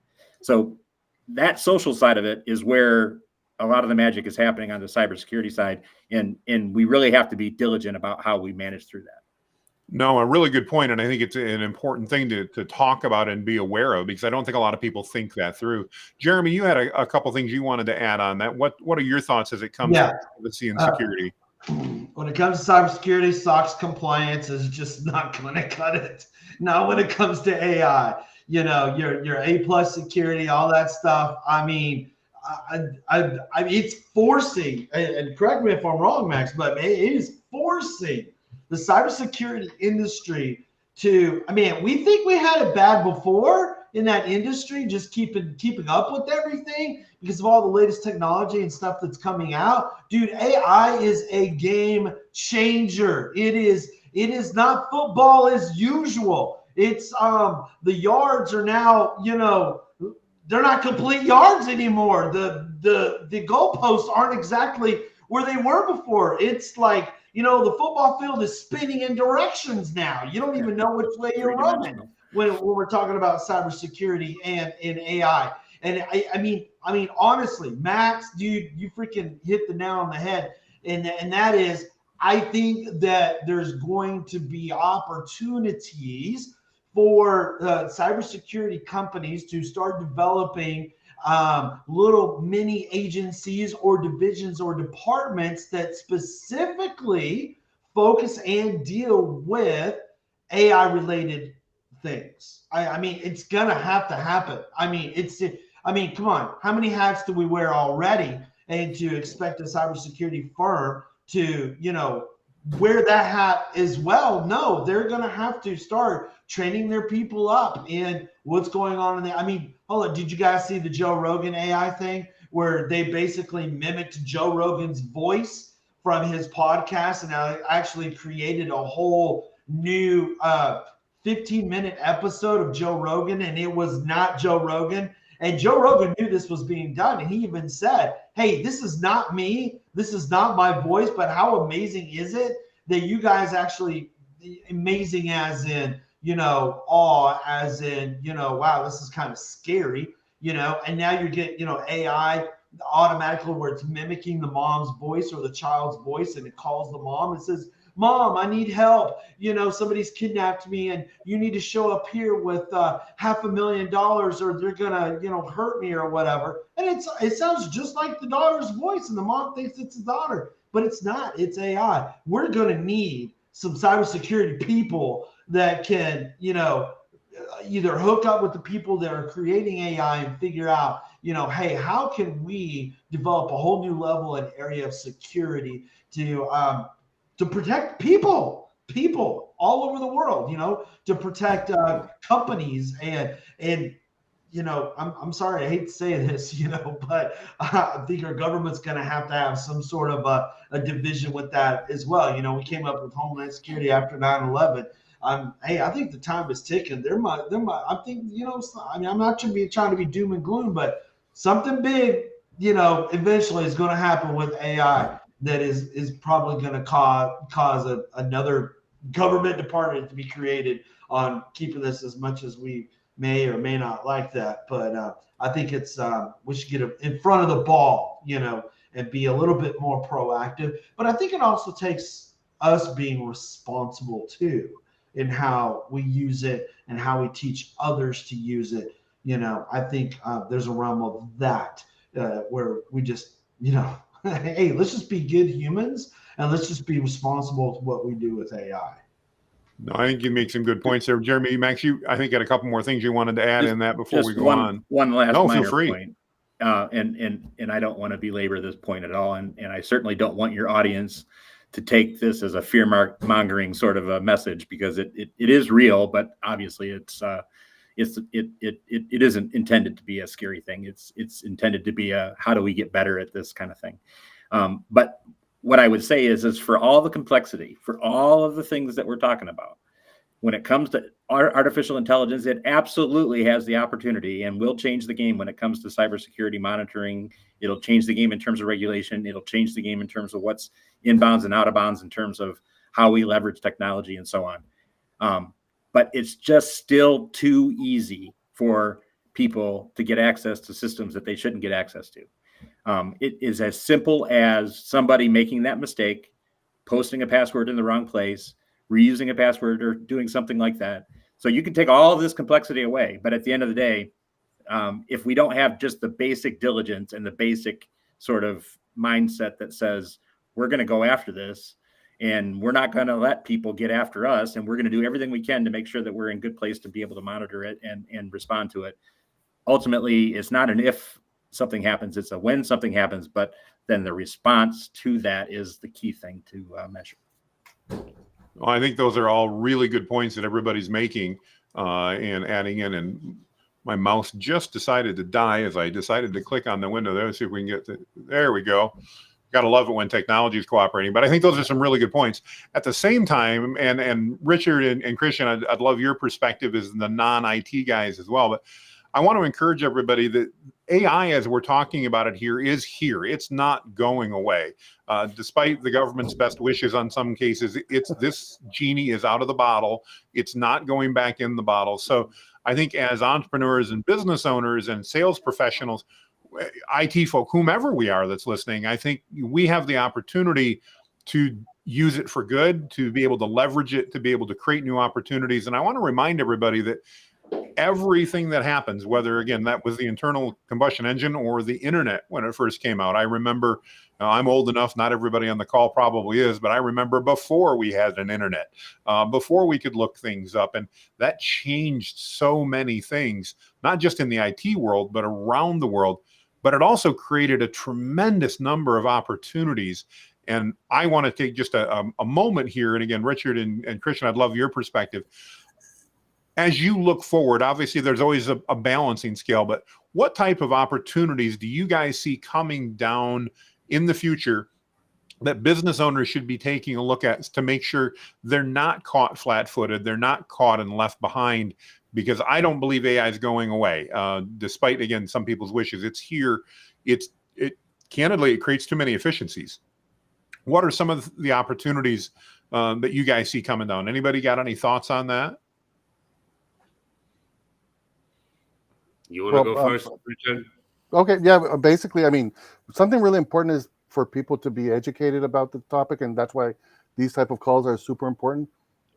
So that social side of it is where a lot of the magic is happening on the cybersecurity side, and we really have to be diligent about how we manage through that. No, a really good point, and I think it's an important thing to talk about and be aware of, because I don't think a lot of people think that through. Jeremy, you had a couple things you wanted to add on that. What are your thoughts as it comes to privacy and security? When it comes to cybersecurity, SOX compliance is just not going to cut it. Not when it comes to AI. You know, your A+ security, all that stuff. I mean, it's forcing, and correct me if I'm wrong, Max, but it is forcing the cybersecurity industry to, I mean, we think we had it bad before in that industry, just keeping up with everything because of all the latest technology and stuff that's coming out. Dude, AI is a game changer. It is not football as usual. It's the yards are now, you know, they're not complete yards anymore. The goalposts aren't exactly where they were before. It's like, you know, the football field is spinning in directions now. You don't even know which way you're running when we're talking about cybersecurity and AI. And I mean, honestly, Max, dude, you freaking hit the nail on the head. And that is, I think that there's going to be opportunities for cybersecurity companies to start developing little mini agencies or divisions or departments that specifically focus and deal with AI related things. I mean, it's gonna have to happen. I mean, come on, how many hats do we wear already? And to expect a cybersecurity firm to, you know, wear that hat as well? No, they're gonna have to start training their people up in what's going on in there. I mean, hold on, did you guys see the Joe Rogan AI thing where they basically mimicked Joe Rogan's voice from his podcast and actually created a whole new 15-minute episode of Joe Rogan, and it was not Joe Rogan. And Joe Rogan knew this was being done, and he even said, hey, this is not me. This is not my voice, but how amazing is it that you guys actually, amazing as in, you know, awe as in, you know, wow, this is kind of scary, you know, and now you get, you know, AI automatically where it's mimicking the mom's voice or the child's voice, and it calls the mom and says, Mom, I need help. You know, somebody's kidnapped me and you need to show up here with $500,000 or they're going to, you know, hurt me or whatever. And it sounds just like the daughter's voice, and the mom thinks it's the daughter, but it's not. It's AI. We're going to need some cybersecurity people that can, you know, either hook up with the people that are creating AI and figure out, you know, hey, how can we develop a whole new level and area of security to protect people all over the world, you know, to protect companies and you know, I'm sorry, I hate to say this, you know, but I think our government's going to have some sort of a division with that as well. You know, we came up with Homeland Security after 9/11. Hey, I think the time is ticking. I think, you know, I mean, I'm not trying to be doom and gloom, but something big, you know, eventually is going to happen with AI that is probably going to cause another government department to be created on keeping this as much as we may or may not like that. But I think it's we should get in front of the ball, you know, and be a little bit more proactive. But I think it also takes us being responsible too in how we use it and how we teach others to use it. You know, I think there's a realm of that where we just, you know, hey, let's just be good humans and let's just be responsible to what we do with AI. No, I think you make some good points there, Jeremy. Max, you I think had a couple more things you wanted to add in that before we go on. One last minor free. point, and I don't want to belabor this point at all, and I certainly don't want your audience to take this as a fear-mongering sort of a message, because it is real, but obviously it isn't intended to be a scary thing. It's intended to be a how do we get better at this kind of thing. But what I would say is for all the complexity, for all of the things that we're talking about, when it comes to artificial intelligence, it absolutely has the opportunity and will change the game when it comes to cybersecurity monitoring. It'll change the game in terms of regulation. It'll change the game in terms of what's inbounds and out of bounds in terms of how we leverage technology and so on. But it's just still too easy for people to get access to systems that they shouldn't get access to. It is as simple as somebody making that mistake, posting a password in the wrong place, reusing a password, or doing something like that. So you can take all of this complexity away, but at the end of the day, if we don't have just the basic diligence and the basic sort of mindset that says we're going to go after this and we're not going to let people get after us, and we're going to do everything we can to make sure that we're in good place to be able to monitor it and respond to it. Ultimately, it's not an if something happens, it's a when something happens, but then the response to that is the key thing to measure. Well, I think those are all really good points that everybody's making and adding in. And my mouse just decided to die as I decided to click on the window there. Let's see if we can get to, there we go. Got to love it when technology is cooperating. But I think those are some really good points. At the same time, and Richard and Christian, I'd love your perspective as the non-IT guys as well. But I want to encourage everybody that AI, as we're talking about it here, is here. It's not going away. Despite the government's best wishes on some cases, this genie is out of the bottle. It's not going back in the bottle. So I think as entrepreneurs and business owners and sales professionals, IT folk, whomever we are that's listening, I think we have the opportunity to use it for good, to be able to leverage it, to be able to create new opportunities. And I want to remind everybody that everything that happens, whether, again, that was the internal combustion engine or the internet when it first came out. I remember, I'm old enough, not everybody on the call probably is, but I remember before we had an internet, before we could look things up. And that changed so many things, not just in the IT world, but around the world. But it also created a tremendous number of opportunities. And I want to take just a moment here. And again, Richard and Christian, I'd love your perspective. As you look forward, obviously there's always a balancing scale, but what type of opportunities do you guys see coming down in the future that business owners should be taking a look at to make sure they're not caught flat-footed, they're not caught and left behind? Because I don't believe AI is going away, despite, again, some people's wishes. It's here. Candidly, it creates too many efficiencies. What are some of the opportunities that you guys see coming down? Anybody got any thoughts on that? You want to go first, Richard? Okay, yeah. Basically, I mean, something really important is for people to be educated about the topic, and that's why these type of calls are super important.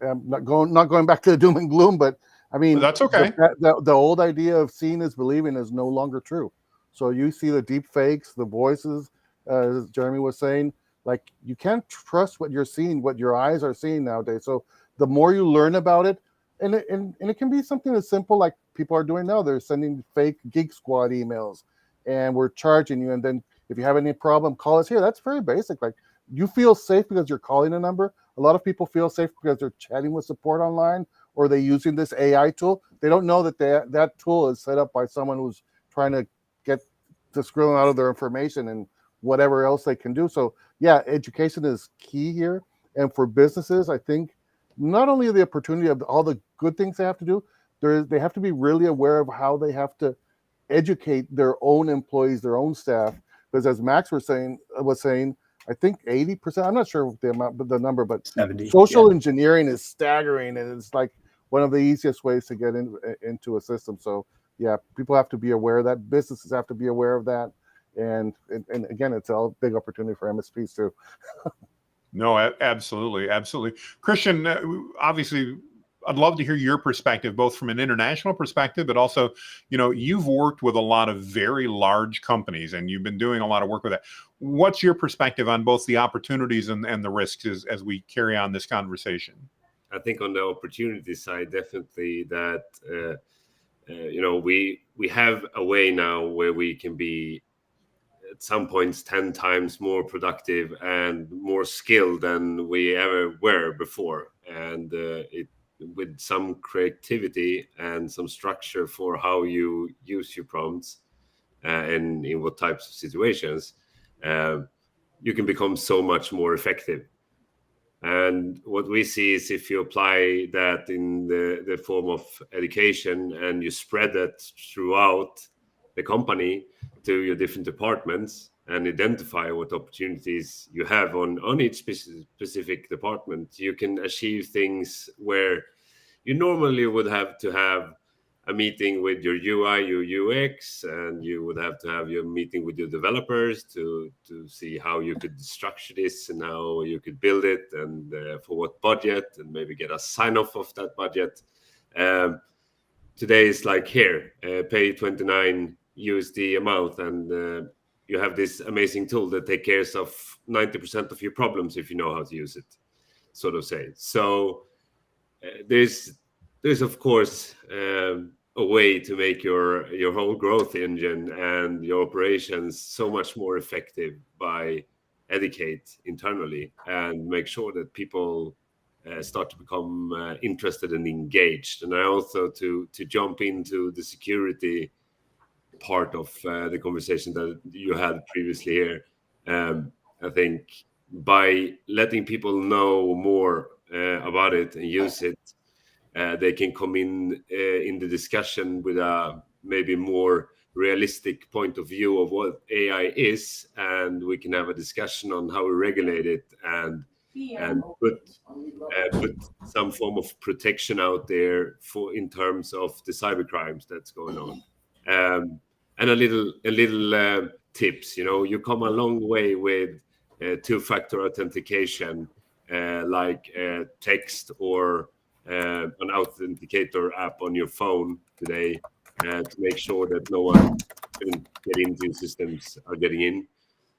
Not going back to the doom and gloom, but I mean, that's okay. The old idea of seeing is believing is no longer true. So you see the deep fakes, the voices, as Jeremy was saying, like you can't trust what you're seeing, what your eyes are seeing nowadays. So the more you learn about it, and it can be something as simple like people are doing now. They're sending fake Geek Squad emails, and we're charging you. And then if you have any problem, call us here. That's very basic. Like you feel safe because you're calling a number. A lot of people feel safe because they're chatting with support online, or they're using this AI tool. They don't know that that tool is set up by someone who's trying to get to screw out of their information and whatever else they can do. So yeah, education is key here. And for businesses, I think not only the opportunity of all the good things they have to do, they have to be really aware of how they have to educate their own employees, their own staff. Because as Max was saying, I think 80%, I'm not sure the amount, but the number, but 70, social engineering is staggering, and it's like one of the easiest ways to get into a system. So yeah, people have to be aware of that. Businesses have to be aware of that. And again, it's a big opportunity for MSPs too. No, absolutely. Absolutely. Christian, obviously, I'd love to hear your perspective, both from an international perspective, but also, you've worked with a lot of very large companies and you've been doing a lot of work with that. What's your perspective on both the opportunities and the risks as we carry on this conversation? I think on the opportunity side, definitely that, we have a way now where we can be at some points 10 times more productive and more skilled than we ever were before. And with some creativity and some structure for how you use your prompts and in what types of situations, you can become so much more effective. And what we see is if you apply that in the form of education and you spread that throughout the company to your different departments and identify what opportunities you have on each specific department, you can achieve things where you normally would have to have a meeting with your UI, your UX, and you would have to have your meeting with your developers to see how you could structure this and how you could build it and for what budget, and maybe get a sign off of that budget. Today is like, here, pay 29 USD a month, and you have this amazing tool that takes care of 90% of your problems if you know how to use it, sort of say. So there's of course a way to make your whole growth engine and your operations so much more effective by educate internally and make sure that people start to become interested and engaged. And I also to jump into the security part of the conversation that you had previously here. I think by letting people know more about it and use it, they can come in the discussion with a maybe more realistic point of view of what AI is, and we can have a discussion on how we regulate it and put some form of protection out there for in terms of the cyber crimes that's going on. And a little tips. You come a long way with two-factor authentication, like text or an authenticator app on your phone today, to make sure that no one can get into systems are getting in.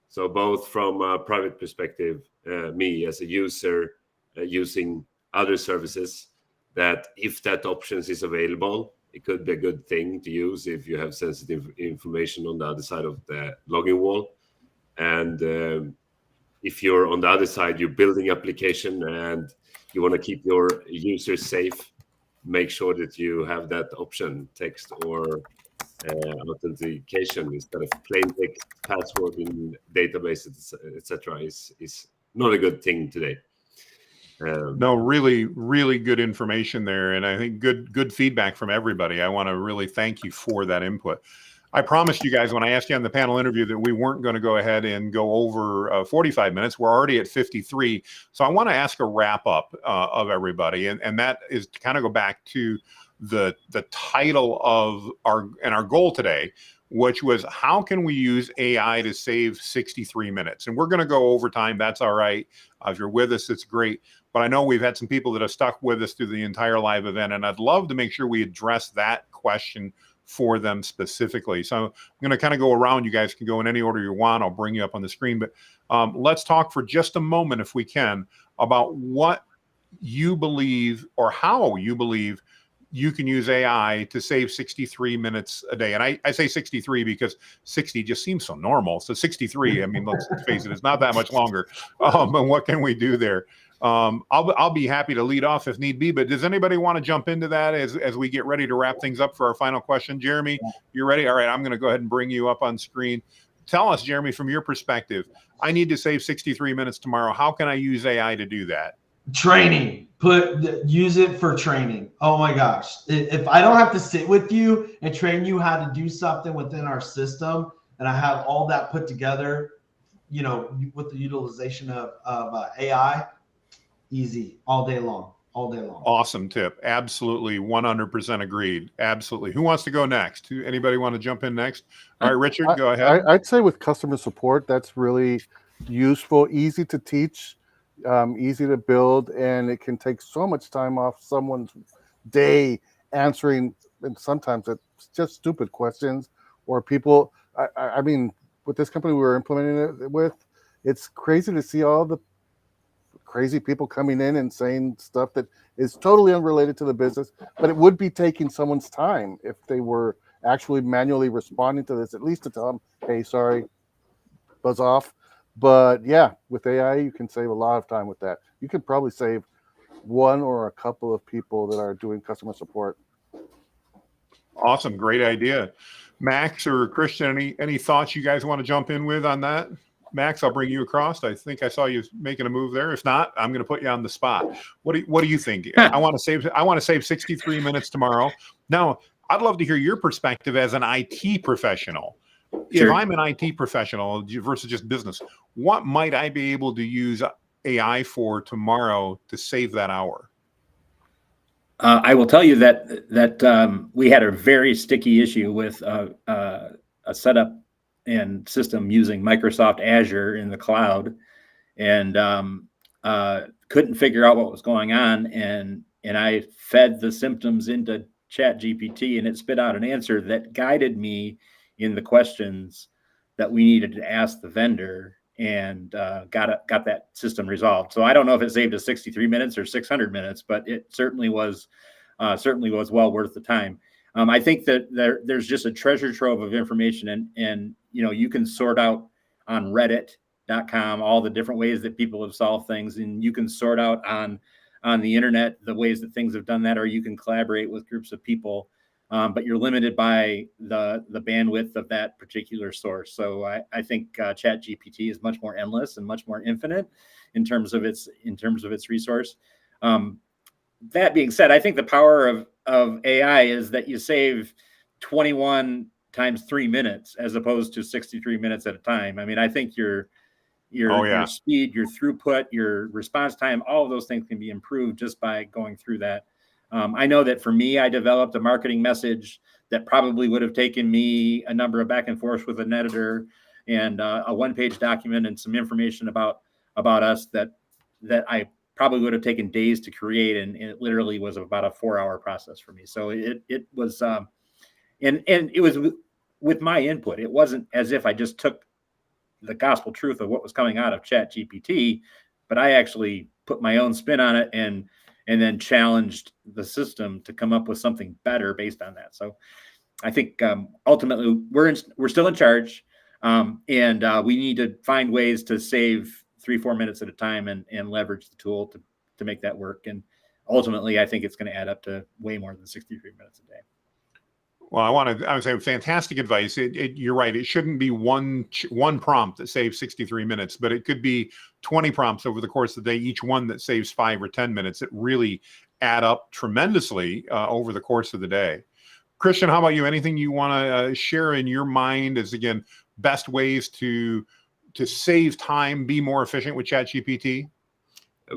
So both from a private perspective, me as a user using other services, that if that option is available, it could be a good thing to use if you have sensitive information on the other side of the login wall. And if you're on the other side, you're building application and you want to keep your users safe, make sure that you have that option, text or authentication instead of plain text password in databases, etc. is not a good thing today. No, really, really good information there. And I think good feedback from everybody. I want to really thank you for that input. I promised you guys when I asked you on the panel interview that we weren't going to go ahead and go over 45 minutes. We're already at 53. So I want to ask a wrap up of everybody. And that is to kind of go back to the title of our goal today, which was how can we use AI to save 63 minutes? And we're going to go over time. That's all right. If you're with us, it's great. But I know we've had some people that have stuck with us through the entire live event, and I'd love to make sure we address that question for them specifically. So I'm going to kind of go around. You guys can go in any order you want. I'll bring you up on the screen. But let's talk for just a moment, if we can, about what you believe or how you believe you can use AI to save 63 minutes a day. And I say 63 because 60 just seems so normal. So 63, I mean, let's face it, it's not that much longer. And what can we do there? I'll be happy to lead off if need be, but does anybody want to jump into that as we get ready to wrap things up for our final question? Jeremy, you ready? All right, I'm going to go ahead and bring you up on screen. Tell us, Jeremy, from your perspective, I need to save 63 minutes tomorrow. How can I use AI to do that? Training. Use it for training. Oh my gosh. If I don't have to sit with you and train you how to do something within our system, and I have all that put together, with the utilization of AI, easy all day long. Awesome tip. Absolutely. 100% agreed. Absolutely. Who wants to go next? Anybody want to jump in next? All right, Richard, go ahead. I'd say with customer support, that's really useful, easy to teach, easy to build, and it can take so much time off someone's day answering, and sometimes it's just stupid questions or people. I mean, with this company we were implementing it with, it's crazy to see all the crazy people coming in and saying stuff that is totally unrelated to the business, but it would be taking someone's time if they were actually manually responding to this, at least to tell them, hey, sorry, buzz off. But yeah, with AI, you can save a lot of time with that. You could probably save one or a couple of people that are doing customer support. Awesome. Great idea. Max or Christian, any thoughts you guys want to jump in with on that? Max, I'll bring you across. I think I saw you making a move there. If not, I'm going to put you on the spot. What do you think? I want to save 63 minutes tomorrow. Now, I'd love to hear your perspective as an IT professional. Sure. If I'm an IT professional versus just business, what might I be able to use AI for tomorrow to save that hour? I will tell you that we had a very sticky issue with a setup and system using Microsoft Azure in the cloud, and couldn't figure out what was going on. And I fed the symptoms into ChatGPT, and it spit out an answer that guided me in the questions that we needed to ask the vendor, and got that system resolved. So I don't know if it saved us 63 minutes or 600 minutes, but it certainly was well worth the time. I think that there's just a treasure trove of information, and you can sort out on Reddit.com all the different ways that people have solved things, and you can sort out on the internet the ways that things have done that, or you can collaborate with groups of people. But you're limited by the bandwidth of that particular source. So I think ChatGPT is much more endless and much more infinite in terms of its resource. That being said, I think the power of AI is that you save 21 times 3 minutes as opposed to 63 minutes at a time. I mean, I think your speed, your throughput, your response time, all of those things can be improved just by going through that. I know that for me, I developed a marketing message that probably would have taken me a number of back and forth with an editor and a one-page document and some information about us that I probably would have taken days to create, and it literally was about a 4-hour process for me. So it was, and it was with my input. It wasn't as if I just took the gospel truth of what was coming out of ChatGPT, but I actually put my own spin on it and then challenged the system to come up with something better based on that. So I think ultimately we're still in charge, and we need to find ways to save 3-4 minutes at a time and leverage the tool to make that work. And ultimately, I think it's going to add up to way more than 63 minutes a day. Well, I would say fantastic advice. You're right. It shouldn't be one prompt that saves 63 minutes, but it could be 20 prompts over the course of the day, each one that saves 5 or 10 minutes. It really add up tremendously over the course of the day. Christian, how about you? Anything you want to share in your mind as, again, best ways to save time, be more efficient with ChatGPT?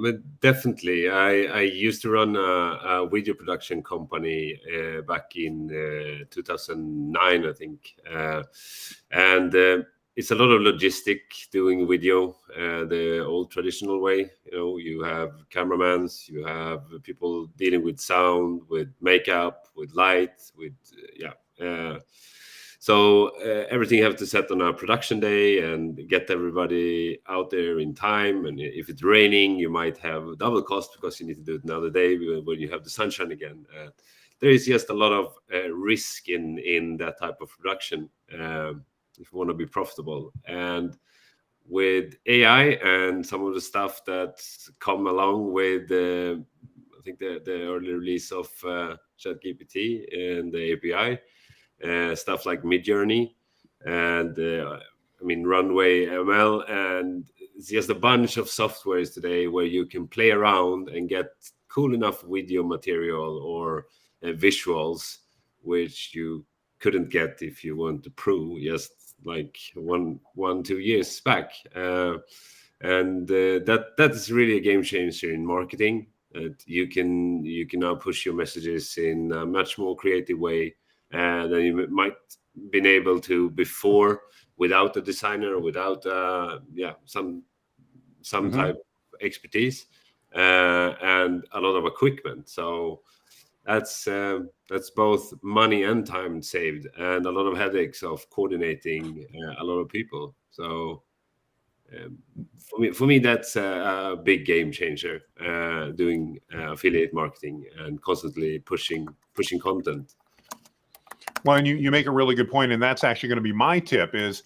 But definitely, I used to run a video production company back in 2009, I think, and it's a lot of logistic doing video the old traditional way. You have cameramans, you have people dealing with sound, with makeup, with light, with so everything you have to set on a production day and get everybody out there in time. And if it's raining, you might have double cost because you need to do it another day when you have the sunshine again. There is just a lot of risk in that type of production if you want to be profitable. And with AI and some of the stuff that's come along with I think the early release of ChatGPT and the API, stuff like MidJourney and Runway ML, and it's just a bunch of softwares today where you can play around and get cool enough video material or visuals which you couldn't get if you went to Pro just like 1-2 years back, and that is really a game changer in marketing. You can now push your messages in a much more creative way than you might been able to before without a designer, without some type of expertise and a lot of equipment. So that's both money and time saved, and a lot of headaches of coordinating a lot of people. So for me that's a big game changer, doing affiliate marketing and constantly pushing content. Well, and you make a really good point, and that's actually going to be my tip is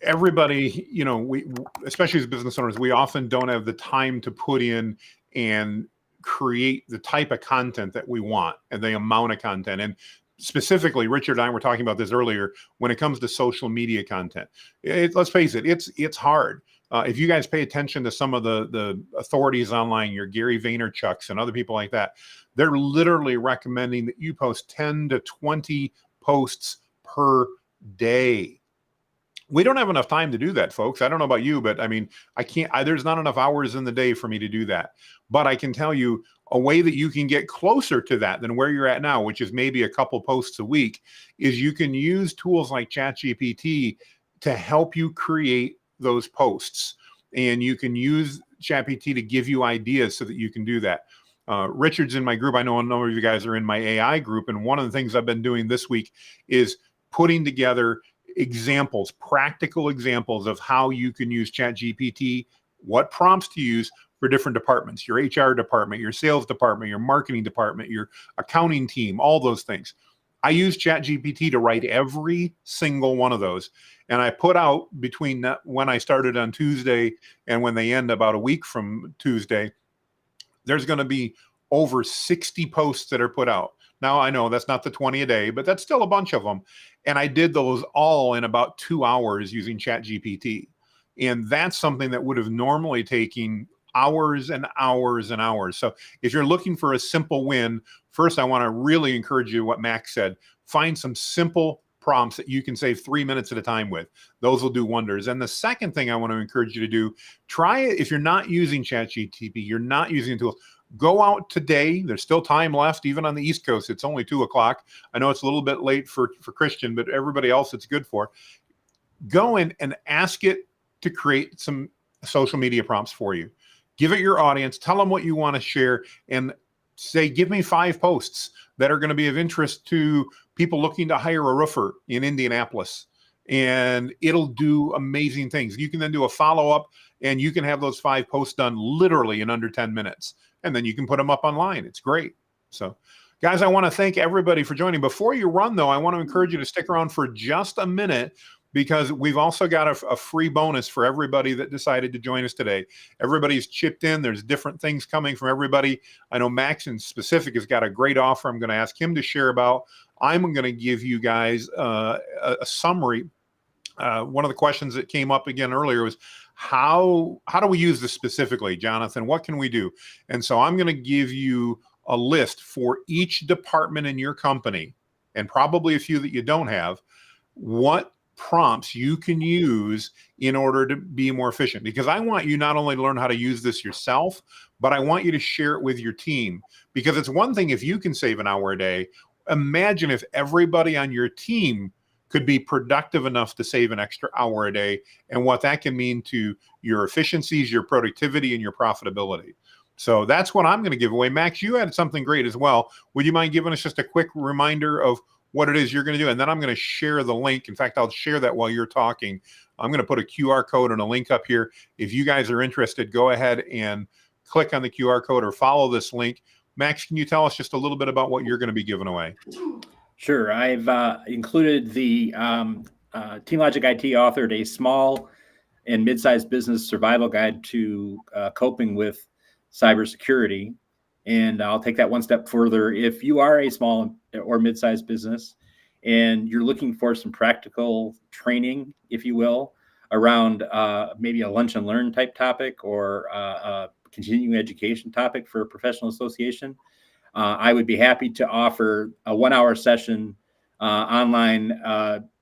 everybody, we, especially as business owners, we often don't have the time to put in and create the type of content that we want and the amount of content. And specifically, Richard and I were talking about this earlier, when it comes to social media content, let's face it, it's hard. If you guys pay attention to some of the authorities online, your Gary Vaynerchuk's and other people like that, they're literally recommending that you post 10 to 20 posts per day. We don't have enough time to do that, folks. I don't know about you, but I mean, I can't, there's not enough hours in the day for me to do that. But I can tell you a way that you can get closer to that than where you're at now, which is maybe a couple posts a week, is you can use tools like ChatGPT to help you create those posts. And you can use ChatGPT to give you ideas so that you can do that. Richard's in my group. I know a number of you guys are in my AI group. And one of the things I've been doing this week is putting together examples, practical examples of how you can use ChatGPT, what prompts to use for different departments, your HR department, your sales department, your marketing department, your accounting team, all those things. I use ChatGPT to write every single one of those. And I put out between when I started on Tuesday and when they end about a week from Tuesday, there's going to be over 60 posts that are put out. Now, I know that's not the 20 a day, but that's still a bunch of them. And I did those all in about 2 hours using ChatGPT. And that's something that would have normally taken hours and hours and hours. So if you're looking for a simple win, first, I want to really encourage you what Max said. Find some simple prompts that you can save 3 minutes at a time with. Those will do wonders. And the second thing I want to encourage you to do, try it. If you're not using ChatGPT, you're not using tools, go out today. There's still time left, even on the East Coast. It's only 2 o'clock. I know it's a little bit late for Christian, but everybody else it's good for. Go in and ask it to create some social media prompts for you. Give it your audience. Tell them what you want to share and say, give me 5 posts that are going to be of interest to people looking to hire a roofer in Indianapolis. And it'll do amazing things. You can then do a follow-up and you can have those 5 posts done literally in under 10 minutes. And then you can put them up online. It's great. So, guys, I want to thank everybody for joining. Before you run, though, I want to encourage you to stick around for just a minute because we've also got a free bonus for everybody that decided to join us today. Everybody's chipped in. There's different things coming from everybody. I know Max in specific has got a great offer I'm going to ask him to share about. I'm going to give you guys a summary. One of the questions that came up again earlier was, how do we use this specifically, Jonathan? What can we do? And so I'm going to give you a list for each department in your company, and probably a few that you don't have, what prompts you can use in order to be more efficient. Because I want you not only to learn how to use this yourself, but I want you to share it with your team. Because it's one thing if you can save an hour a day. Imagine if everybody on your team could be productive enough to save an extra hour a day, and what that can mean to your efficiencies, your productivity, and your profitability. So that's what I'm going to give away. Max, you had something great as well. Would you mind giving us just a quick reminder of what it is you're going to do? And then I'm going to share the link. In fact, I'll share that while you're talking. I'm going to put a QR code and a link up here. If you guys are interested, go ahead and click on the QR code or follow this link. Max, can you tell us just a little bit about what you're going to be giving away? Sure. I've included the TeamLogic IT authored a small and mid-sized business survival guide to coping with cybersecurity. And I'll take that one step further. If you are a small or mid-sized business and you're looking for some practical training, if you will, around maybe a lunch and learn type topic or a continuing education topic for a professional association, I would be happy to offer a 1-hour session online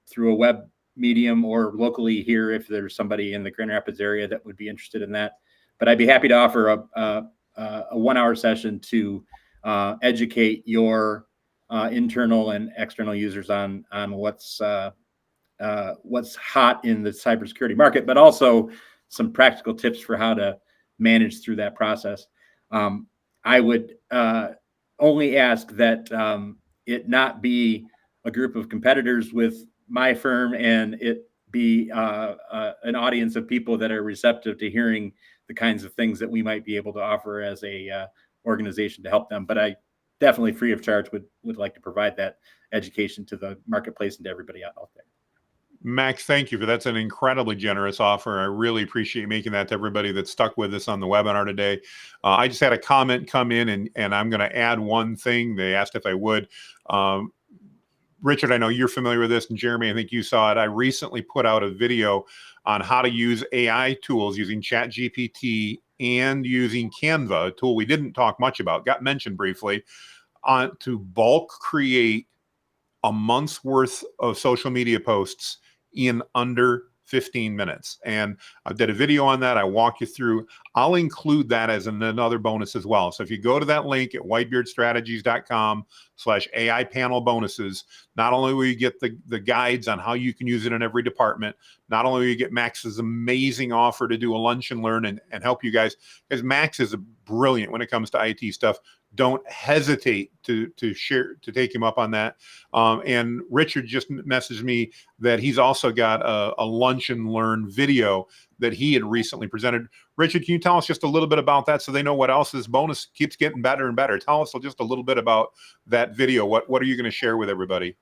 through a web medium or locally here if there's somebody in the Grand Rapids area that would be interested in that. But I'd be happy to offer a 1-hour session to educate your internal and external users on what's hot in the cybersecurity market, but also some practical tips for how to manage through that process. I would only ask that it not be a group of competitors with my firm, and it be an audience of people that are receptive to hearing the kinds of things that we might be able to offer as a organization to help them. But I definitely, free of charge, would like to provide that education to the marketplace and to everybody out there. Max, thank you for that's an incredibly generous offer. I really appreciate making that to everybody that stuck with us on the webinar today. I just had a comment come in, and I'm going to add one thing. They asked if I would. Richard, I know you're familiar with this, and Jeremy, I think you saw it. I recently put out a video on how to use AI tools using ChatGPT and using Canva, a tool we didn't talk much about, got mentioned briefly, to bulk create a month's worth of social media posts in under 15 minutes. And I did a video on that. I walk you through. I'll include that as another bonus as well. So if you go to that link at whitebeardstrategies.com/AI panel bonuses, not only will you get the guides on how you can use it in every department, not only will you get Max's amazing offer to do a lunch and learn and help you guys, because Max is brilliant when it comes to IT stuff. Don't hesitate to take him up on that. And Richard just messaged me that he's also got a lunch and learn video that he had recently presented. Richard, can you tell us just a little bit about that so they know what else this bonus keeps getting better and better? Tell us just a little bit about that video. What are you going to share with everybody?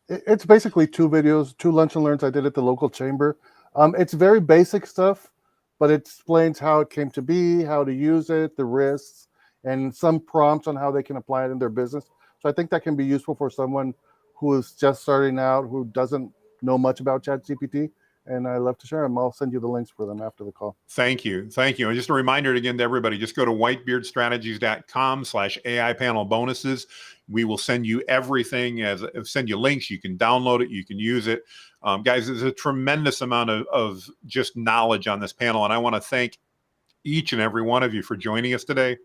It's basically 2 videos, 2 lunch and learns I did at the local chamber. It's very basic stuff, but it explains how it came to be, how to use it, the risks, and some prompts on how they can apply it in their business. So I think that can be useful for someone who is just starting out, who doesn't know much about ChatGPT. And I love to share them. I'll send you the links for them after the call. Thank you. Thank you. And just a reminder again to everybody, just go to whitebeardstrategies.com/AI panel bonuses. We will send you everything, send you links. You can download it. You can use it. Guys, there's a tremendous amount of just knowledge on this panel. And I want to thank each and every one of you for joining us today.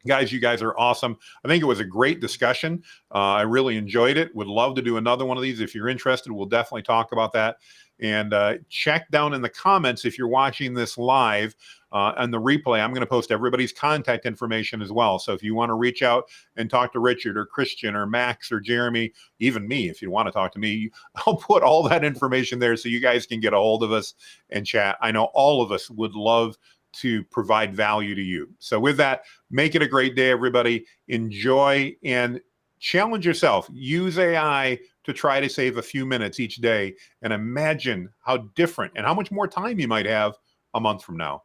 Guys, you guys are awesome. I think it was a great discussion. I really enjoyed it. Would love to do another one of these. If you're interested, we'll definitely talk about that. And check down in the comments if you're watching this live on the replay. I'm going to post everybody's contact information as well. So if you want to reach out and talk to Richard or Christian or Max or Jeremy, even me, if you want to talk to me, I'll put all that information there so you guys can get a hold of us and chat. I know all of us would love to provide value to you. So with that, make it a great day, everybody. Enjoy and challenge yourself. Use AI to try to save a few minutes each day, and imagine how different and how much more time you might have a month from now.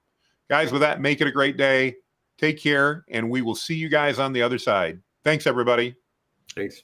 Guys, with that, make it a great day. Take care, and we will see you guys on the other side. Thanks, everybody. Thanks.